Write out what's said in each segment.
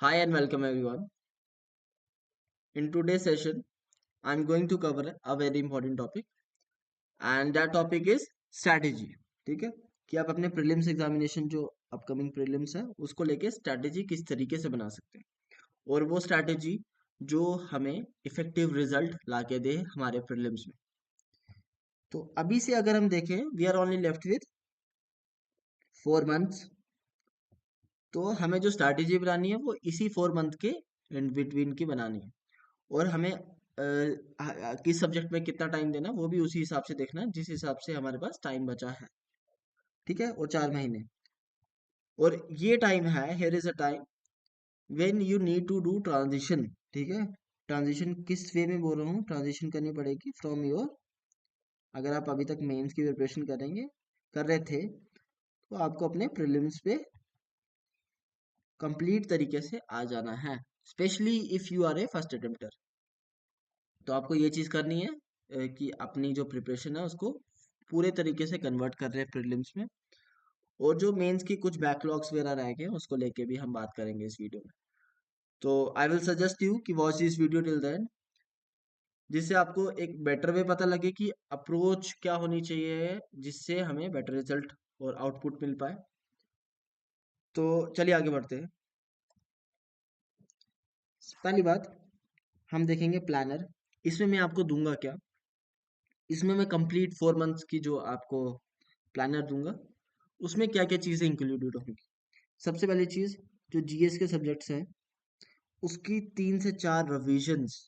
Hi and welcome everyone. In today's session, I'm going to cover a very important topic and that topic is strategy. ठीक है कि आप अपने prelims examination जो upcoming prelims है उसको लेके स्ट्रैटेजी किस तरीके से बना सकते हैं और वो स्ट्रैटेजी जो हमें इफेक्टिव रिजल्ट लाके दे हमारे प्रीलिम्स में। तो अभी से अगर हम देखें we are only left with 4 months. तो हमें जो स्ट्रैटेजी बनानी है वो इसी 4 मंथ के इन बिटवीन की बनानी है और हमें किस सब्जेक्ट में कितना टाइम देना है, वो भी उसी हिसाब से देखना है जिस हिसाब से हमारे पास टाइम बचा है। ठीक है, और 4 महीने और ये टाइम है, here is a time when you need to do transition. ठीक है, ट्रांजिशन किस वे में बोल रहा हूँ, ट्रांजिशन करनी पड़ेगी फ्रॉम योर, अगर आप अभी तक मेंस की प्रिपरेशन करेंगे कर रहे थे तो आपको अपने प्रीलिम्स पे कंप्लीट तरीके से आ जाना है, specially if you are a first attempter. तो आपको ये चीज करनी है कि अपनी जो प्रिपरेशन है उसको पूरे तरीके से कन्वर्ट कर रहे हैं प्रीलिम्स में और जो मेंस की कुछ बैकलॉग्स वगैरह रह गए हैं उसको लेके भी हम बात करेंगे इस वीडियो में। तो आई विल सजेस्ट यू कि watch this video till then, जिससे आपको एक बेटर वे पता लगे कि अप्रोच क्या होनी चाहिए जिससे हमें बेटर रिजल्ट और आउटपुट मिल पाए। तो चलिए आगे बढ़ते हैं। पहली बात हम देखेंगे प्लानर। इसमें मैं आपको दूंगा क्या, इसमें मैं कंप्लीट 4 मंथ्स की जो आपको प्लानर दूंगा उसमें क्या क्या चीजें इंक्लूडेड होंगी। सबसे पहली चीज, जो जीएस के सब्जेक्ट्स हैं उसकी 3 से 4 revisions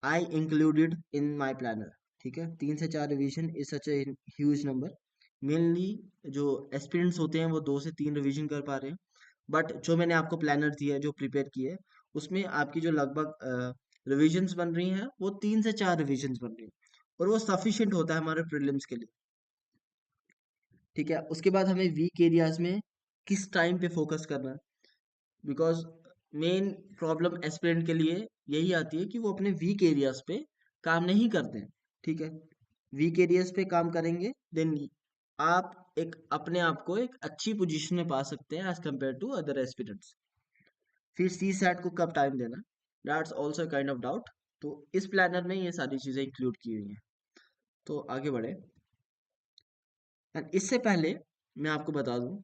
I included in my planner. ठीक है, 3 से 4 revision is such a huge number. Mainly जो एस्पिरेंट्स होते हैं वो 2 से 3 रिवीजन कर पा रहे हैं, बट जो मैंने आपको प्लानर दी है जो प्रिपेयर की है उसमें आपकी जो लगभग रिविजन्स बन रही हैं वो 3 से 4 रिविजन्स बन रही हैं और वो सफिशिएंट होता है हमारे प्रीलिम्स के लिए। ठीक है, उसके बाद हमें वीक एरियाज में किस टाइम पे फोकस करना है, बिकॉज मेन प्रॉब्लम एस्पिरेंट के लिए यही आती है कि वो अपने वीक एरियाज पे काम नहीं करते हैं। ठीक है, वीक एरियाज पे काम करेंगे देन आप एक अपने आप को एक अच्छी पोजीशन में पा सकते हैं as compare to other aspirants. फिर सी सैट को कब टाइम देना, that's also kind of doubt. तो इस प्लानर में ये सारी चीजें इंक्लूड की हुई हैं। तो आगे बढ़े एंड इससे पहले मैं आपको बता दूं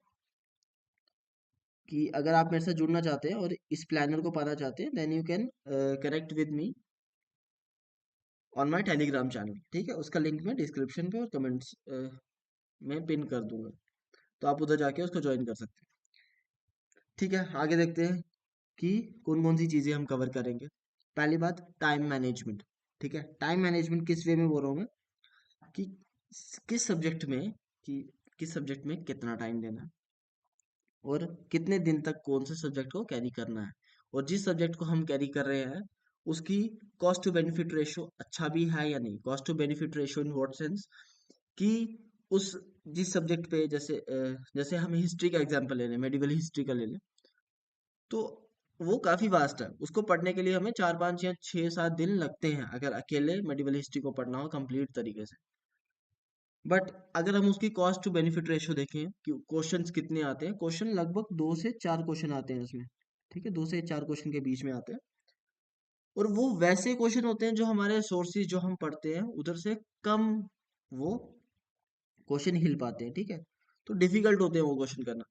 कि अगर आप मेरे साथ जुड़ना चाहते हैं और इस प्लानर को पाना चाहते हैं then you can connect with me on my Telegram channel. ठीक है, उसका लिंक मैं डिस्क्रिप्शन पे और कमेंट्स में पिन कर दूंगा, तो आप उधर जाके उसको ज्वाइन कर सकते हैं। ठीक है, आगे देखते हैं कि कौन कौन सी चीजें हम कवर करेंगे। पहली बात, टाइम मैनेजमेंट। ठीक है, टाइम मैनेजमेंट किस वे में बोल रहा हूँ मैं कि किस सब्जेक्ट में, कि किस सब्जेक्ट में कितना टाइम देना है और कितने दिन तक कौन से सब्जेक्ट को कैरी करना है और जिस सब्जेक्ट को हम कैरी कर रहे हैं उसकी कॉस्ट टू बेनिफिट रेशो अच्छा भी है या नहीं। Cost to benefit ratio in what sense कि उस जिस सब्जेक्ट पे जैसे हम हिस्ट्री का एग्जांपल ले लें, मेडिवल हिस्ट्री का ले लें, तो वो काफी वास्ट है, उसको पढ़ने के लिए हमें 4 5 या 6 7 दिन लगते हैं अगर अकेले मेडिवल हिस्ट्री को पढ़ना हो कंप्लीट तरीके से। बट अगर हम उसकी कॉस्ट टू बेनिफिट रेशियो देखें कि क्वेश्चंस कितने आते हैं, क्वेश्चन लगभग 2 से 4 क्वेश्चन आते हैं इसमें। ठीक है, 2 से 4 क्वेश्चन के बीच में आते हैं और वो वैसे क्वेश्चन होते हैं जो हमारे सोर्सेज जो हम पढ़ते हैं उधर से कम वो क्वेश्चन हिल पाते हैं। ठीक है, तो डिफिकल्ट होते हैं वो क्वेश्चन करना।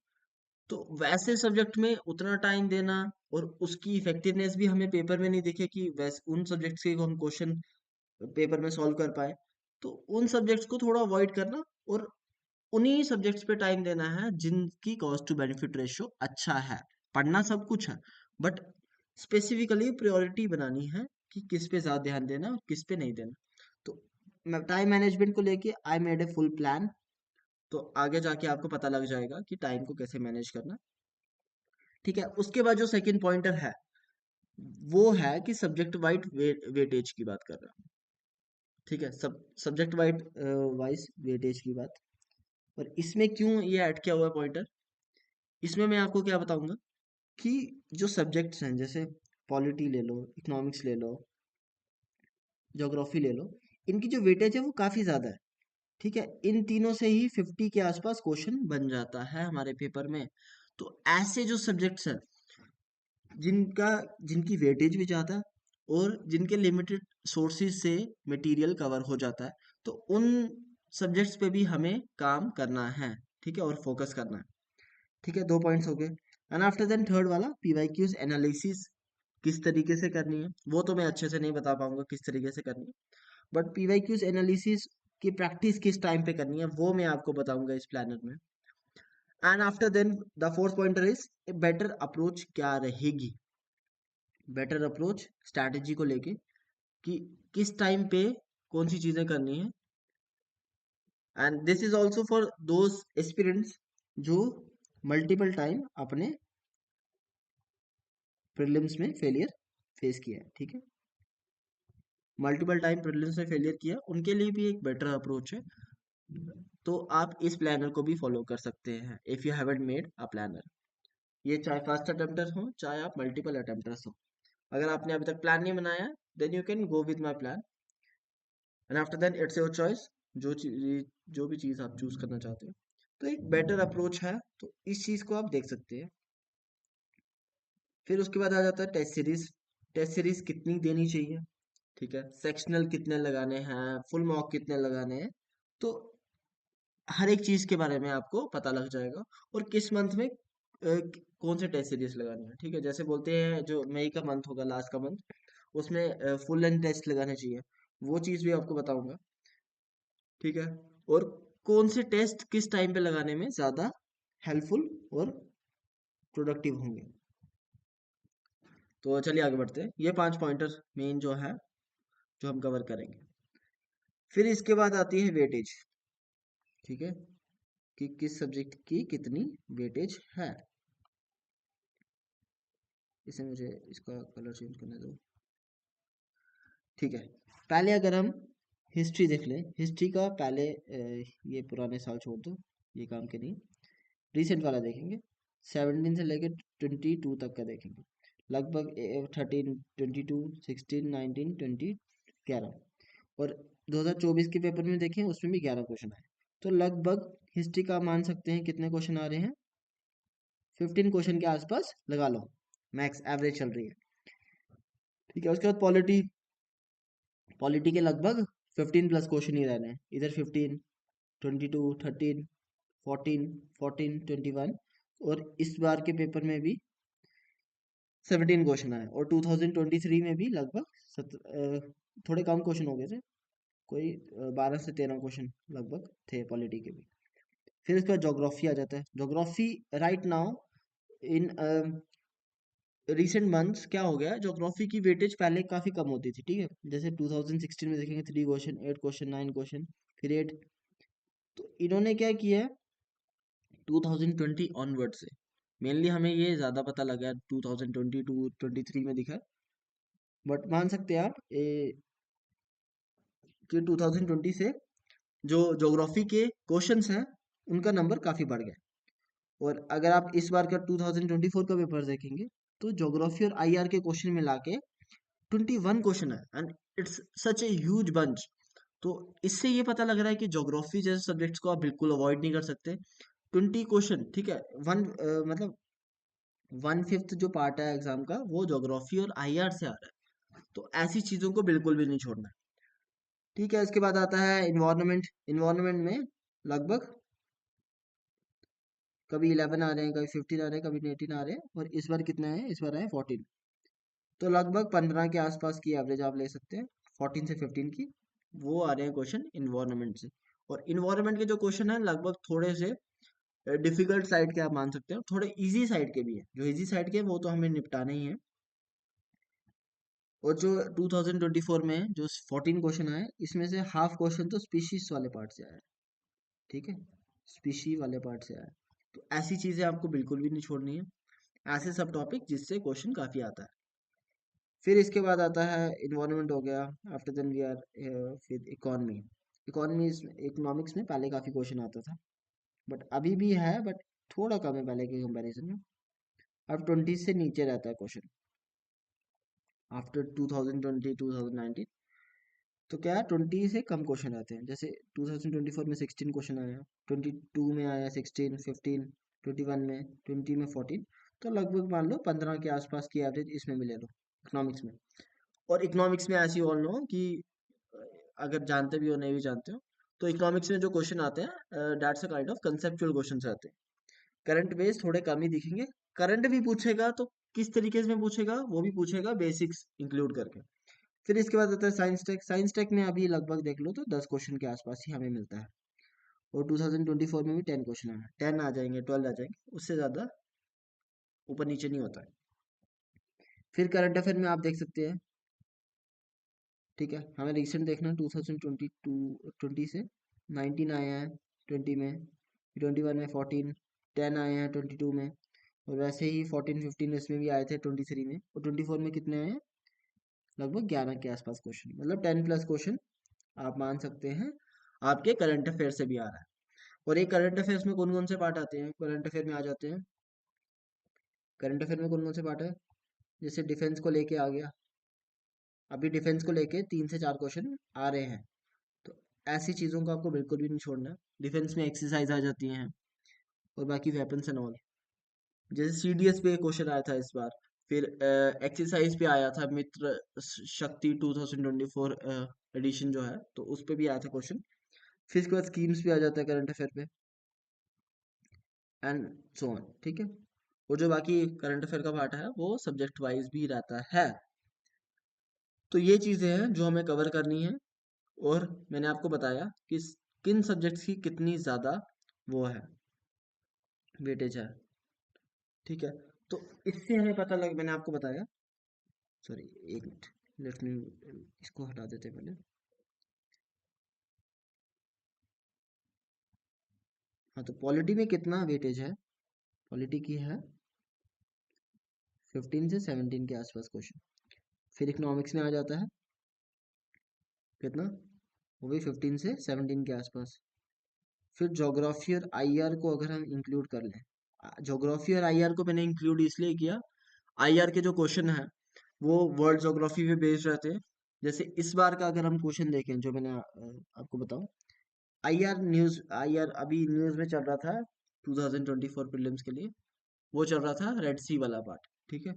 तो वैसे सब्जेक्ट में उतना टाइम देना और उसकी इफेक्टिवनेस भी हमें पेपर में नहीं दिखे कि वैसे उन सब्जेक्ट्स के हम क्वेश्चन पेपर में सॉल्व कर पाए, तो उन सब्जेक्ट्स को थोड़ा अवॉइड करना और उन्हीं सब्जेक्ट्स पे टाइम देना है जिनकी कॉस्ट टू बेनिफिट रेशियो अच्छा है। पढ़ना सब कुछ है बट स्पेसिफिकली प्रायोरिटी बनानी है कि किस पे ज्यादा ध्यान देना और किस पे नहीं देना। तो टाइम मैनेजमेंट को लेके I made a full plan, तो आगे जाके आपको पता लग जाएगा कि टाइम को कैसे मैनेज करना। ठीक है, उसके बाद जो सेकंड पॉइंटर है वो है कि सब्जेक्ट वाइड वेटेज की बात कर रहा हूँ। ठीक है, सब्जेक्ट वाइड वाइज वेटेज की बात। और इसमें क्यों ये ऐड किया हुआ है पॉइंटर, इसमें मैं आपको क्या बताऊंगा कि जो सब्जेक्ट्स हैं जैसे पॉलिटी ले लो, इकोनॉमिक्स ले लो, ज्योग्राफी ले लो, इनकी जो वेटेज है वो काफी ज्यादा है। ठीक है, इन तीनों से ही 50 के आसपास क्वेश्चन बन जाता है हमारे पेपर में। तो ऐसे जो सब्जेक्ट्स हैं जिनका जिनकी वेटेज भी ज़्यादा है और जिनके लिमिटेड सोर्सेज से मटेरियल कवर हो जाता है, तो उन सब्जेक्ट्स पे भी हमें काम करना है, ठीक है, और फोकस करना है। ठीक है, 2 पॉइंट्स हो गए। एंड आफ्टर देन थर्ड वाला पीवाईक्यूज एनालिसिस किस तरीके से करनी है, वो तो मैं अच्छे से नहीं बता पाऊंगा किस तरीके से करनी है, बट पीवाईक्यूज एनालिसिस की प्रैक्टिस किस टाइम पे करनी है वो मैं आपको बताऊंगा इस प्लानर में। And after then the fourth pointer is a better approach क्या रहेगी। बेटर अप्रोच स्ट्रैटेजी को लेके कि किस टाइम पे कौन सी चीजें करनी है। And this is also for those aspirants जो मल्टीपल टाइम अपने प्रीलिम्स में फेलियर फेस किया है, ठीक है, मल्टीपल टाइम प्रीलिम्स में फेलियर किया, उनके लिए भी एक बेटर अप्रोच है। तो आप इस प्लानर को भी फॉलो कर सकते हैं if you haven't made a planner. ये चाहे फर्स्ट अटेम्प्टर हो चाहे आप मल्टीपल अटेम्प्टर्स हो, अगर आपने अभी तक प्लान नहीं बनाया then you can go with my plan and after then it's your choice, जो भी चीज़ आप चूज करना चाहते हो। तो एक बेटर अप्रोच है, तो इस चीज़ को आप देख सकते हैं। फिर उसके बाद आ जाता है टेस्ट सीरीज। टेस्ट सीरीज कितनी देनी चाहिए, ठीक है, सेक्शनल कितने लगाने हैं, फुल मॉक कितने लगाने हैं, तो हर एक चीज के बारे में आपको पता लग जाएगा। और किस मंथ में कौन से टेस्ट सीरीज लगाने हैं, ठीक है, जैसे बोलते हैं जो मई का मंथ होगा लास्ट का मंथ, उसमें फुल लेंथ टेस्ट लगाने चाहिए, वो चीज भी आपको बताऊंगा, ठीक है। और कौन से टेस्ट किस टाइम पे लगाने में ज्यादा हेल्पफुल और प्रोडक्टिव होंगे। तो चलिए आगे बढ़ते हैं, ये 5 पॉइंटर मेन जो है जो हम कवर करेंगे। फिर इसके बाद आती है वेटेज, ठीक है, कि किस सब्जेक्ट की कितनी वेटेज है। इसे मुझे इसका कलर चेंज करने दो, ठीक है। पहले अगर हम हिस्ट्री देख लें, हिस्ट्री का पहले ये पुराने साल छोड़ दो, ये काम के नहीं, रिसेंट वाला देखेंगे। 17 से लेकर 22 तक का देखेंगे, लगभग 13, 22, 16, 19, 20, 11। और 2024 के पेपर में देखें उसमें भी 11 क्वेश्चन आए, तो लगभग हिस्ट्री का मान सकते हैं कितने क्वेश्चन आ रहे हैं, 15 क्वेश्चन के आसपास लगा लो, मैक्स एवरेज चल रही है, ठीक है। उसके बाद पॉलिटी, पॉलिटी के लगभग 15 प्लस क्वेश्चन ही रहने हैं, इधर 15, 22, 13, 14, 14, 21। और इस बार के पेपर में भी 17 क्वेश्चन आए, और 2023 में भी लगभग थोड़े कम क्वेश्चन हो गए थे, कोई 12 से 13 क्वेश्चन लगभग थे पॉलिटी के भी। फिर इसका ज्योग्राफी आ जाता है। Geography right now in recent months क्या हो गया, ज्योग्राफी की वेटेज पहले काफी कम होती थी, ठीक है, जैसे 2016 में देखेंगे 3 क्वेश्चन, 8 क्वेश्चन, 9 क्वेश्चन, फिर 8। तो इन्होंने क्या किया है 2020 ऑनवर्ड से, मेनली हमें ये ज्यादा पता लगा 2022 23 में दिखा है, बट मान सकते हैं आप कि 2020 से जो ज्योग्राफी के क्वेश्चंस हैं उनका नंबर काफी बढ़ गया। और अगर आप इस बार का 2024 का पेपर देखेंगे तो ज्योग्राफी और आईआर के क्वेश्चन मिला के 21 क्वेश्चन है, and it's such a huge bunch. तो इससे ये पता लग रहा है कि ज्योग्राफी जैसे सब्जेक्ट्स को आप बिल्कुल अवॉइड नहीं कर सकते। 20 क्वेश्चन, ठीक है, मतलब 1/5 जो पार्ट है एग्जाम का वो ज्योग्राफी और आईआर से आ रहा है, तो ऐसी चीजों को बिल्कुल भी नहीं छोड़ना है, ठीक है। इसके बाद आता है इन्वायरमेंट। इन्वायरमेंट में लगभग कभी 11 आ रहे हैं, कभी 15 आ रहे हैं, कभी 18 आ रहे हैं, और इस बार कितना है, इस बार है 14। तो लगभग 15 के आसपास की एवरेज आप ले सकते हैं, 14 से 15 की, वो आ रहे हैं क्वेश्चन इन्वायरमेंट से। और इन्वायरमेंट के जो क्वेश्चन हैं लगभग थोड़े से डिफिकल्ट साइड के आप मान सकते हैं, थोड़े इजी साइड के भी है, जो इजी साइड के हैं, वो तो हमें निपटाने ही है। और जो 2024 में जो 14 क्वेश्चन आए, इसमें से हाफ क्वेश्चन तो स्पीशीज वाले पार्ट से आया है, ठीक है, स्पीशी वाले पार्ट से आया है। तो ऐसी चीजें आपको बिल्कुल भी नहीं छोड़नी है, ऐसे सब टॉपिक जिससे क्वेश्चन काफी आता है। फिर इसके बाद आता है इन्वायरमेंट हो गया। आफ्टर देन वी आर फिर इकोनॉमी। इकोनॉमी, इकोनॉमिक्स में पहले काफी क्वेश्चन आता था, बट अभी भी है, बट थोड़ा कम है पहले के कंपैरिजन में। अब 20 से नीचे रहता है क्वेश्चन आफ्टर 2020 2019। तो क्या है 20 से कम क्वेश्चन आते हैं, जैसे 2024 में 16 क्वेश्चन आया, 22 में आया 16, 15, 21 में, 20 में 14। तो लगभग मान लो 15 के आसपास की एवरेज इसमें मिले लो, इकोनॉमिक्स में। और इकोनॉमिक्स में ऐसी ऑल नो कि अ, अगर जानते भी हो नहीं भी जानते हो, तो इकोनॉमिक्स में जो क्वेश्चन आते हैं that's a kind of conceptual question आते हैं। करंट बेस थोड़े कम ही दिखेंगे। करंट भी पूछेगा तो किस तरीके से पूछेगा, वो भी पूछेगा बेसिक्स इंक्लूड करके। फिर इसके बाद आता है साइंस टेक। साइंस टेक में अभी लगभग देख लो तो 10 क्वेश्चन के आसपास ही हमें मिलता है। और 2024 में भी 10 क्वेश्चन है, 10 आ जाएंगे, 12 आ जाएंगे, उससे ज़्यादा ऊपर नीचे नहीं होता है। फिर करंट अफेयर में आप देख सकते हैं, ठीक है, हमें रिसेंट देखना है 2022 से 19 आए हैं 20 में, 21 में 14, 10 आए हैं 22 में, और वैसे ही 14 15 इसमें भी आए थे 23 में, और 24 में कितने आए हैं, लगभग 11 के आसपास क्वेश्चन, मतलब 10 प्लस क्वेश्चन आप मान सकते हैं आपके करंट अफेयर से भी आ रहा है। और ये करंट अफेयर्स में कौन कौन से पार्ट आते हैं, करंट अफेयर में आ जाते हैं, करंट अफेयर में कौन कौन से पार्ट है, जैसे डिफेंस को लेके आ गया, अभी डिफेंस को लेके 3 से 4 क्वेश्चन आ रहे हैं। तो ऐसी चीज़ों को आपको बिल्कुल भी नहीं छोड़ना। डिफेंस में एक्सरसाइज आ जाती हैं, और बाकी वेपन्स एंड ऑल, जैसे सीडीएस पे क्वेश्चन आया था इस बार। फिर एक्सरसाइज पे आया था मित्र शक्ति 2024 एडिशन जो है, तो उस पे भी आया था क्वेश्चन। फिर इसके बाद स्कीम्स पे आ जाता है करंट अफेयर पे, एंड सो ऑन, ठीक है। और जो बाकी करंट अफेयर का पार्ट है वो सब्जेक्ट वाइज भी रहता है। तो ये चीज़ें हैं जो हमें कवर करनी है, और मैंने आपको बताया कि किन सब्जेक्ट्स की कितनी ज़्यादा वो है, वेटेज है, ठीक है। तो इससे हमें पता लग, मैंने आपको बताया, सॉरी एक मिनट, लेट मी, इसको हटा देते हैं पहले। हाँ, तो पॉलिटी में कितना वेटेज है, पॉलिटी की है 15 से 17 के आसपास क्वेश्चन। फिर इकोनॉमिक्स में आ जाता है कितना, वो भी 15 से 17 के आसपास। फिर ज्योग्राफी और आईआर को अगर हम इंक्लूड कर लें, ज्योग्राफी और आईआर को मैंने इंक्लूड इसलिए किया, आईआर के जो क्वेश्चन है वो वर्ल्ड ज्योग्राफी पे बेस्ड रहते हैं। जैसे इस बार का अगर हम क्वेश्चन देखें जो मैंने आपको बताऊं, आईआर न्यूज, आईआर अभी न्यूज में चल रहा था 2024 प्रीलिम्स के लिए, वो चल रहा था रेड सी वाला पार्ट, ठीक है,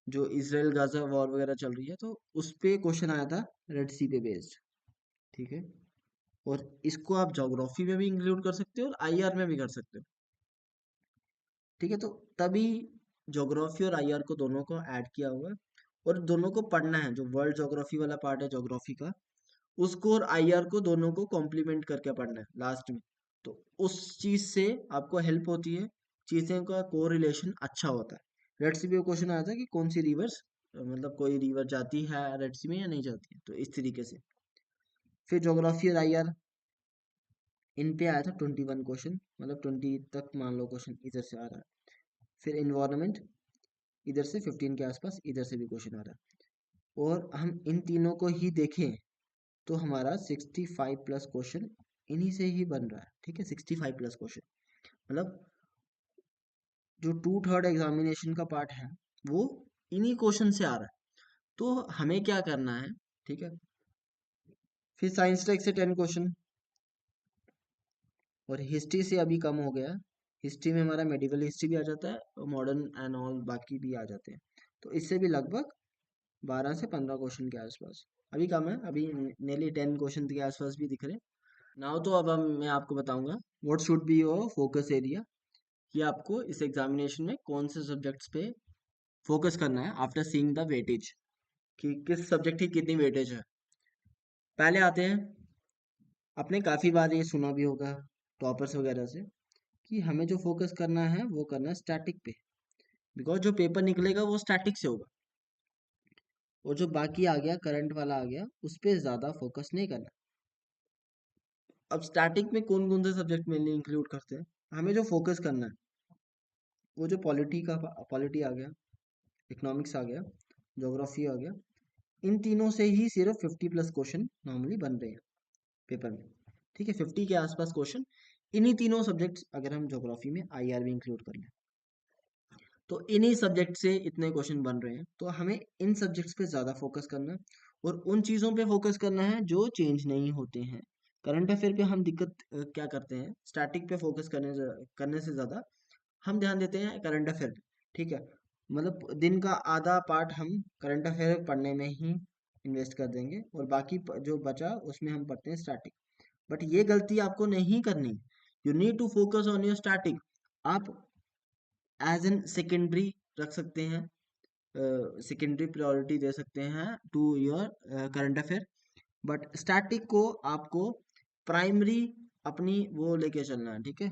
जो इसराइल गाजा वॉर वगैरह चल रही है, तो उस पे क्वेश्चन आया था रेड सी पे बेस्ड, ठीक है। और इसको आप ज्योग्राफी में भी इंक्लूड कर सकते हो और आईआर में भी कर सकते हो, ठीक है। तो तभी ज्योग्राफी और आईआर को दोनों को ऐड किया हुआ है, और दोनों को पढ़ना है, जो वर्ल्ड ज्योग्राफी वाला पार्ट है ज्योग्राफी का, उसको और आईआर को दोनों को कॉम्प्लीमेंट करके पढ़ना है लास्ट में। तो उस चीज से आपको हेल्प होती है, चीजें का कोरिलेशन अच्छा होता है। रेड सी पे क्वेश्चन आया था कि कौन सी रिवर्स, मतलब कोई रिवर जाती है रेड सी में या नहीं जाती है, तो इस तरीके से। फिर ज्योग्राफी और आईआर, इन पे आया था 21 क्वेश्चन, मतलब 20 तक मान लो क्वेश्चन इधर से आ रहा है। फिर इन्वायरमेंट इधर से 15 के आसपास इधर से भी क्वेश्चन आ रहा है। और हम इन तीनों को ही देखें तो हमारा 65 प्लस क्वेश्चन इन्हीं से ही बन रहा है, ठीक है, 65 प्लस क्वेश्चन, मतलब जो 2/3 एग्जामिनेशन का पार्ट है वो इन्हीं क्वेश्चन से आ रहा है। तो हमें क्या करना है, ठीक है। फिर साइंस टेक से 10 क्वेश्चन, और हिस्ट्री से अभी कम हो गया। हिस्ट्री में हमारा मेडिवल हिस्ट्री भी आ जाता है, और मॉडर्न एंड ऑल बाकी भी आ जाते हैं। तो इससे भी लगभग 12 से 15 क्वेश्चन के आसपास, अभी कम है, अभी नियरली 10 क्वेश्चन के आसपास भी दिख रहे हैं। नाउ तो अब मैं आपको बताऊंगा what should be your focus area, कि आपको इस एग्जामिनेशन में कौन से सब्जेक्ट्स पे फोकस करना है आफ्टर सीइंग द वेटेज, कि किस सब्जेक्ट की कितनी वेटेज है। पहले आते हैं, आपने काफी बार ये सुना भी होगा टॉपर्स वगैरह से, कि हमें जो फोकस करना है वो करना है स्टैटिक पे, बिकॉज जो पेपर निकलेगा वो स्टैटिक से होगा, और जो बाकी आ गया करंट वाला आ गया उस पर ज्यादा फोकस नहीं करना। अब स्टैटिक में कौन कौन से सब्जेक्ट मेनली इंक्लूड करते हैं, हमें जो फोकस करना है वो जो पॉलिटी आ गया, इकोनॉमिक्स आ गया, ज्योग्राफी आ गया, इन तीनों से ही सिर्फ 50 प्लस क्वेश्चन नॉर्मली बन रहे हैं पेपर में, ठीक है, 50 के आसपास क्वेश्चन इन्हीं तीनों सब्जेक्ट्स, अगर हम ज्योग्राफी में आईआर भी इंक्लूड कर लें तो इन्हीं सब्जेक्ट से इतने क्वेश्चन बन रहे हैं। तो हमें इन सब्जेक्ट्स पे ज़्यादा फोकस करना है, और उन चीज़ों पे फोकस करना है जो चेंज नहीं होते हैं। करंट अफेयर पे हम दिक्कत क्या करते हैं, स्टैटिक पे फोकस करने से ज़्यादा हम ध्यान देते हैं करंट अफेयर पे, ठीक है, मतलब दिन का आधा पार्ट हम करंट अफेयर पढ़ने में ही इन्वेस्ट कर देंगे और बाकी जो बचा उसमें हम पढ़ते हैं स्टैटिक। बट ये गलती आपको नहीं करनी। You need to focus on your static. आप एज एन सेकेंडरी रख सकते हैं, सेकेंडरी प्रायोरिटी दे सकते हैं to your current affair, but static को आपको प्राइमरी अपनी वो लेके चलना है, ठीक है।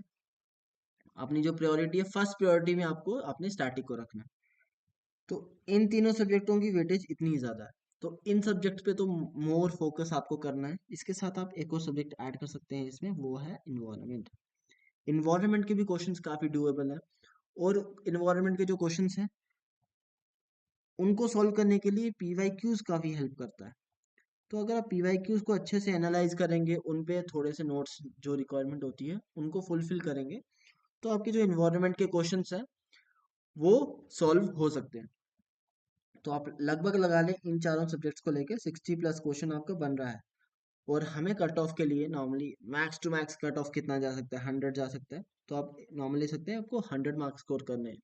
अपनी जो प्रायोरिटी है, फर्स्ट प्रायोरिटी में आपको अपने स्टैटिक को रखना है। तो इन तीनों सब्जेक्टों की वेटेज इतनी ज़्यादा है, तो इन सब्जेक्ट पे तो मोर फोकस आपको करना है। इसके साथ आप एक और सब्जेक्ट ऐड कर सकते हैं इसमें, वो है इन्वायरमेंट। इन्वायरमेंट के भी क्वेश्चंस काफ़ी डूएबल है, और इन्वायरमेंट के जो क्वेश्चंस हैं उनको सॉल्व करने के लिए पीवाईक्यूज काफ़ी हेल्प करता है। तो अगर आप पीवाईक्यूज को अच्छे से एनालाइज करेंगे, उन पे थोड़े से नोट्स जो रिक्वायरमेंट होती है उनको फुलफिल करेंगे, तो आपके जो इन्वायरमेंट के क्वेश्चंस हैं वो सॉल्व हो सकते हैं। तो आप लगभग लगा लें इन चारों सब्जेक्ट्स को लेके 60+ क्वेश्चन आपका बन रहा है। और हमें कट ऑफ के लिए normally max to max cut off कितना जा सकता है, 100 जा सकता है। तो आप नॉर्मली सकते हैं आपको 100 मार्क्स स्कोर करने हैं,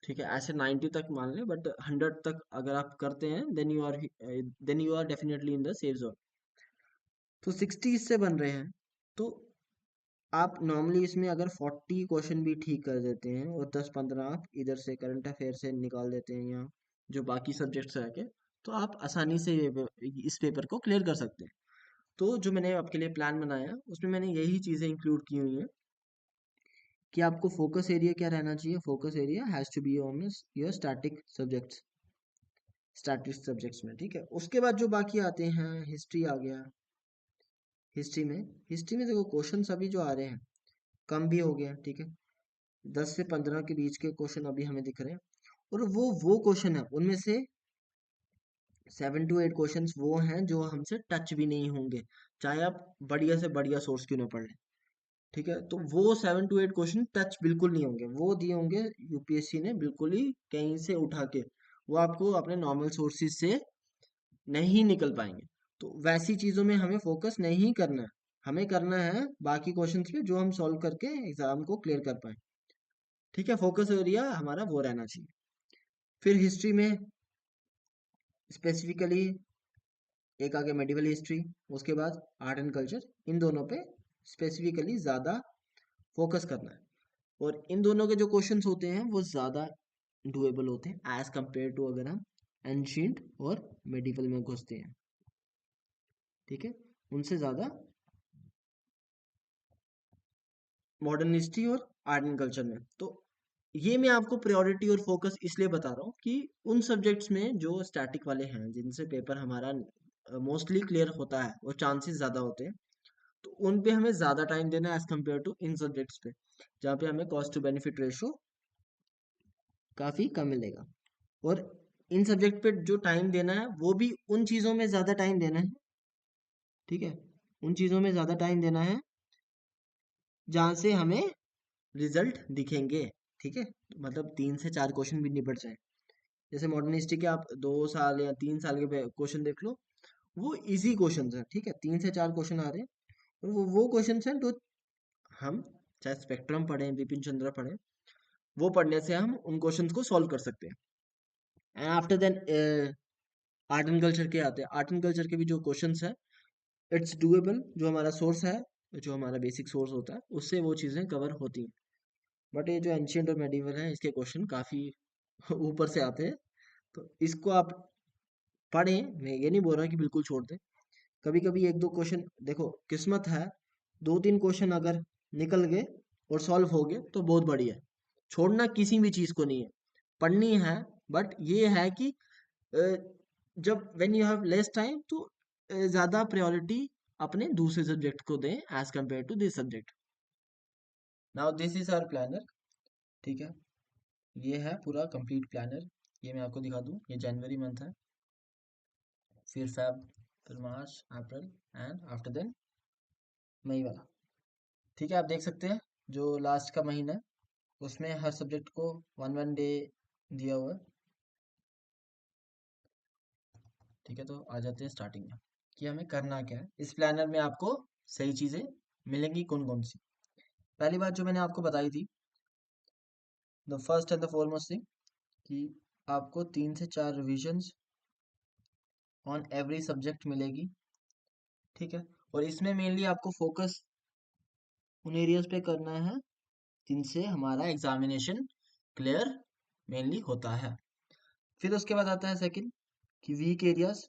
ठीक है। ऐसे 90 तक मान लें, बट 100 तक अगर आप करते हैं then you are definitely in the safe zone. तो 60 इससे बन रहे हैं। तो आप नॉर्मली इसमें अगर 40 क्वेश्चन भी ठीक कर देते हैं और 10-15 आप इधर से करंट अफेयर से निकाल देते हैं, या जो बाकी सब्जेक्ट्स रह के, तो आप आसानी से इस पेपर को क्लियर कर सकते हैं। तो जो मैंने आपके लिए प्लान बनाया उसमें मैंने यही चीज़ें इंक्लूड की हुई हैं कि आपको फोकस एरिया क्या रहना चाहिए। Focus area has to be on your static subjects में, ठीक है। उसके बाद जो बाकी आते हैं, हिस्ट्री आ गया। हिस्ट्री में देखो क्वेश्चंस अभी जो आ रहे हैं कम भी हो गया, ठीक है। 10 से 15 के बीच के क्वेश्चन अभी हमें दिख रहे हैं, और वो क्वेश्चन है उनमें से 7 to 8 क्वेश्चंस वो हैं जो हमसे टच भी नहीं होंगे, चाहे आप बढ़िया से बढ़िया सोर्स क्यों ना पढ़ लें, ठीक है। तो वो 7 to 8 क्वेश्चन टच बिल्कुल नहीं होंगे, वो दिए होंगे यूपीएससी ने बिल्कुल ही कहीं से उठा के, वो आपको अपने नॉर्मल सोर्सेज से नहीं निकल पाएंगे। तो वैसी चीजों में हमें फोकस नहीं करना है, हमें करना है बाकी क्वेश्चंस पे जो हम सॉल्व करके एग्जाम को क्लियर कर पाए, ठीक है। फोकस एरिया हमारा वो रहना चाहिए। फिर हिस्ट्री में स्पेसिफिकली एक आगे मेडिवल हिस्ट्री, उसके बाद आर्ट एंड कल्चर, इन दोनों पे स्पेसिफिकली ज़्यादा फोकस करना है। और इन दोनों के जो क्वेश्चंस होते हैं वो ज़्यादा डुएबल होते हैं एज कंपेयर टू अगर हम एंशियंट और मेडिवल में घुसते हैं, ठीक है। उनसे ज़्यादा मॉडर्न हिस्ट्री और आर्ट एंड कल्चर में। तो ये मैं आपको प्रायोरिटी और फोकस इसलिए बता रहा हूँ कि उन सब्जेक्ट्स में जो स्टैटिक वाले हैं जिनसे पेपर हमारा मोस्टली क्लियर होता है और चांसेस ज़्यादा होते हैं, तो उन पे हमें ज़्यादा टाइम देना है एज कम्पेयर टू इन सब्जेक्ट्स पे, जहाँ पे हमें कॉस्ट टू बेनिफिट रेशो काफ़ी कम मिलेगा। और इन सब्जेक्ट पे जो टाइम देना है वो भी उन चीज़ों में ज़्यादा टाइम देना है, ठीक है। उन चीज़ों में ज़्यादा टाइम देना है जहाँ से हमें रिजल्ट दिखेंगे, ठीक है। मतलब 3 से 4 क्वेश्चन भी निपट जाए। जैसे मॉडर्न हिस्ट्री के आप 2 साल या 3 साल के क्वेश्चन देख लो, वो इजी क्वेश्चन हैं, ठीक है। 3 से 4 क्वेश्चन आ रहे हैं, और वो क्वेश्चन हैं जो हम चाहे स्पेक्ट्रम पढ़ें, बिपिन चंद्र पढ़ें, वो पढ़ने से हम उन क्वेश्चंस को सॉल्व कर सकते हैं। And after then art and culture के आते हैं। आर्ट एंड कल्चर के भी जो क्वेश्चंस हैं इट्स डूएबल, जो हमारा सोर्स है, जो हमारा बेसिक सोर्स होता है उससे वो चीज़ें कवर होती हैं। बट ये जो एंशियंट और मेडिवल है इसके क्वेश्चन काफ़ी ऊपर से आते हैं, तो इसको आप पढ़ें। मैं ये नहीं बोल रहा कि बिल्कुल छोड़ दें, कभी कभी एक दो क्वेश्चन देखो, किस्मत है, 2-3 क्वेश्चन अगर निकल गए और सॉल्व हो गए तो बहुत बढ़िया है। छोड़ना किसी भी चीज़ को नहीं है, पढ़नी है। बट ये है कि अ, जब when you have less time, तो ज़्यादा प्रायोरिटी अपने दूसरे सब्जेक्ट को दें as compare to this subject. Now this is our planner, ठीक है। ये है पूरा कंप्लीट प्लानर। ये मैं आपको दिखा दूं, ये जनवरी मंथ है, फिर फेब, फिर मार्च, अप्रैल, एंड आफ्टर देन मई वाला, ठीक है। आप देख सकते हैं जो लास्ट का महीना है उसमें हर सब्जेक्ट को 1-1 डे दिया हुआ है, ठीक है। तो आ जाते हैं स्टार्टिंग में कि हमें करना क्या है। इस प्लानर में आपको सही चीज़ें मिलेंगी कौन कौन सी। पहली बात जो मैंने आपको बताई थी the first and the foremost thing कि आपको 3 से 4 रिविजन्स ऑन एवरी सब्जेक्ट मिलेगी, ठीक है। और इसमें मेनली आपको फोकस उन एरियाज पे करना है जिनसे हमारा एग्जामिनेशन क्लियर मेनली होता है। फिर उसके बाद आता है सेकंड कि वीक एरियाज,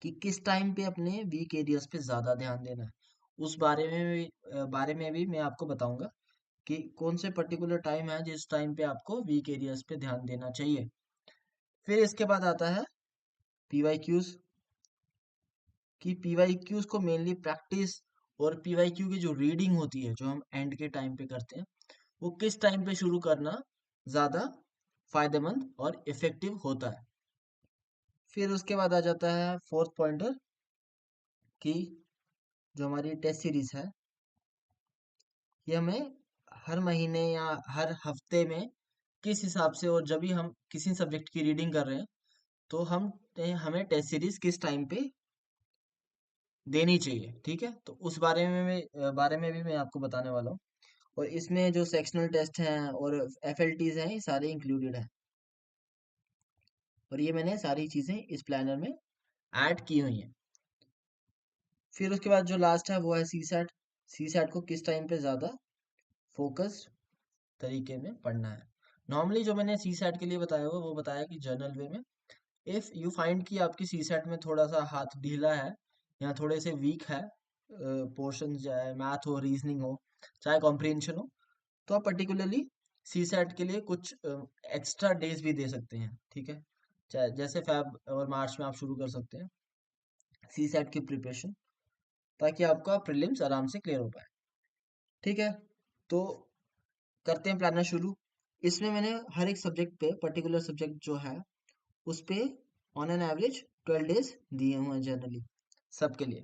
कि किस टाइम पे अपने वीक एरियाज पे ज्यादा ध्यान देना है, उस बारे में भी मैं आपको बताऊंगा कि कौन से पर्टिकुलर टाइम है जिस टाइम पे आपको वीक एरियाज पे ध्यान देना चाहिए। फिर इसके बाद आता है पीवाईक्यूज, कि पीवाईक्यूज को मेनली प्रैक्टिस और पीवाईक्यू की जो रीडिंग होती है जो हम एंड के टाइम पे करते हैं, वो किस टाइम पे शुरू करना ज्यादा फायदेमंद और इफेक्टिव होता है। फिर उसके बाद आ जाता है फोर्थ पॉइंटर कि जो हमारी टेस्ट सीरीज है ये हमें हर महीने या हर हफ्ते में किस हिसाब से, और जब भी हम किसी सब्जेक्ट की रीडिंग कर रहे हैं तो हमें टेस्ट सीरीज किस टाइम पे देनी चाहिए, ठीक है। तो उस बारे में भी मैं आपको बताने वाला हूँ। और इसमें जो सेक्शनल टेस्ट हैं और एफएलटीज हैं ये सारे इंक्लूडेड हैं, और ये मैंने सारी चीजें इस प्लानर में ऐड की हुई हैं। फिर उसके बाद जो लास्ट है वो है सी सैट। सी सैट को किस टाइम पे ज्यादा फोकस तरीके में पढ़ना है। नॉर्मली जो मैंने सी सैट के लिए बताया हुआ वो बताया कि जर्नल वे में, इफ यू फाइंड कि आपकी सी सेट में थोड़ा सा हाथ ढीला है या थोड़े से वीक है पोर्शन, चाहे मैथ हो, रीजनिंग हो, चाहे कॉम्प्रिहेंशन हो, तो आप पर्टिकुलरली सी सेट के लिए कुछ एक्स्ट्रा डेज भी दे सकते हैं, ठीक है। चाहे जैसे फेब और मार्च में आप शुरू कर सकते हैं सी सेट की प्रिपरेशन, ताकि आपका प्रीलिम्स आराम से क्लियर हो पाए, ठीक है। तो करते हैं प्लानर शुरू। इसमें मैंने हर एक सब्जेक्ट पे, पर्टिकुलर सब्जेक्ट जो है उस पे ऑन एन एवरेज 12 डेज दिए हुए हैं जनरली सबके लिए,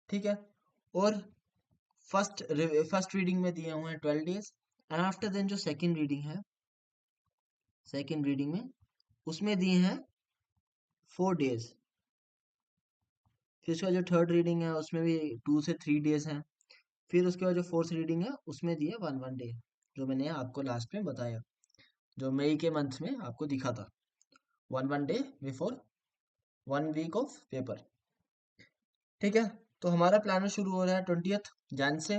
ठीक है। और फर्स्ट रीडिंग में दिए हुए हैं 12 डेज, एंड आफ्टर देन जो सेकंड रीडिंग है, सेकंड रीडिंग में उसमें दिए हैं 4 डेज। फिर उसके बाद जो थर्ड रीडिंग है उसमें भी 2 से 3 डेज हैं। फिर उसके बाद जो फोर्थ रीडिंग है उसमें दिए 1 1 डे, जो मैंने आपको लास्ट में बताया, जो मई के मंथ में आपको दिखा था, 1 1 day before 1 week of paper, ठीक है। तो हमारा प्लानर शुरू हो रहा है 20 जैन से,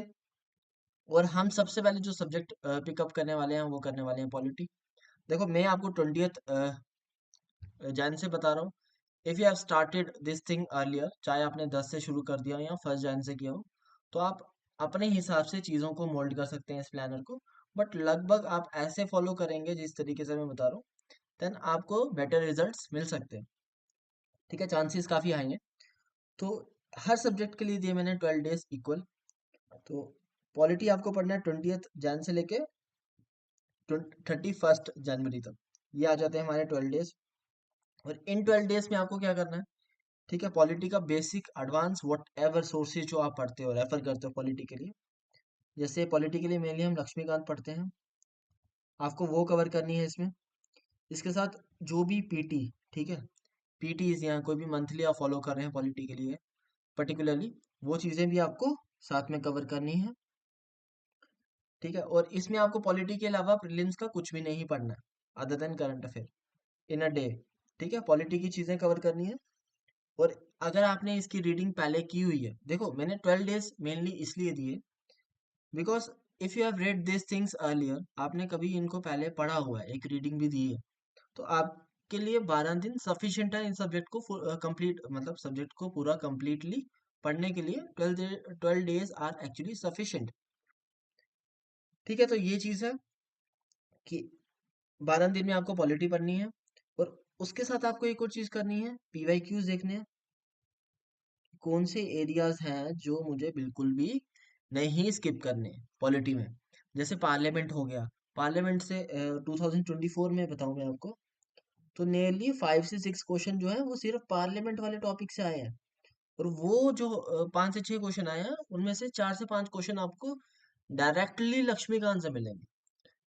और हम सबसे पहले जो सब्जेक्ट पिकअप करने वाले हैं वो करने वाले हैं पॉलिटी। देखो मैं आपको 20 जैन से बता रहा हूँ। If you have started this thing earlier, चाहे आपने 10 से शुरू कर दिया हो या 1 जैन से किया हो, तो आप अपने हिसाब से चीज़ों को मोल्ड कर सकते हैं इस प्लानर को। बट लगभग आप ऐसे फॉलो करेंगे जिस तरीके से मैं बता रहा हूँ, देन आपको बेटर रिजल्ट्स मिल सकते हैं, ठीक है। चांसेस काफ़ी हाई हैं। तो हर सब्जेक्ट के लिए दिए मैंने 12 डेज इक्वल। तो पॉलिटी आपको पढ़ना है 20 जैन से लेके 31 जनवरी तक, ये आ जाते हैं हमारे 12 डेज। और इन 12 डेज में आपको क्या करना है, ठीक है। पॉलिटी का basic advance what ever sources जो आप पढ़ते हो, रेफर करते हो पॉलिटी के लिए, जैसे पॉलिटी के लिए मेनली हम लक्ष्मीकांत पढ़ते हैं, आपको वो कवर करनी है इसमें। इसके साथ जो भी पीटी, ठीक है, पीटी या कोई भी मंथली आप फॉलो कर रहे हैं पॉलिटी के लिए पर्टिकुलरली, वो चीज़ें भी आपको साथ में कवर करनी है, ठीक है। और इसमें आपको पॉलिटी के अलावा प्रीलिम्स का कुछ भी नहीं पढ़ना है other than current affair in a day, ठीक है। पॉलिटी की चीज़ें कवर करनी है। और अगर आपने इसकी रीडिंग पहले की हुई है, देखो मैंने 12 डेज मेनली इसलिए दिए because if you have read this things earlier, आपने कभी इनको पहले पढ़ा हुआ है, एक रीडिंग भी दी है, तो आपके लिए 12 दिन सफिशिएंट है इन सब्जेक्ट को कंप्लीट, मतलब सब्जेक्ट को पूरा कंप्लीटली पढ़ने के लिए 12 डेज आर एक्चुअली सफिशिएंट, ठीक है। तो ये चीज़ है कि 12 दिन में आपको पॉलिटी पढ़नी है, और उसके साथ आपको एक और चीज़ करनी है, पीवाईक्यूज देखने हैं, कौन से एरियाज हैं जो मुझे बिल्कुल भी नहीं स्किप करने पॉलिटी में। जैसे पार्लियामेंट हो गया, पार्लियामेंट से 2024 में बताऊं मैं आपको, तो नियरली 5 से 6 क्वेश्चन जो है वो सिर्फ पार्लियामेंट वाले टॉपिक से आए हैं। और वो जो 5 से 6 क्वेश्चन आए हैं उनमें से 4 से 5 क्वेश्चन आपको डायरेक्टली लक्ष्मीकांत से मिलेंगे,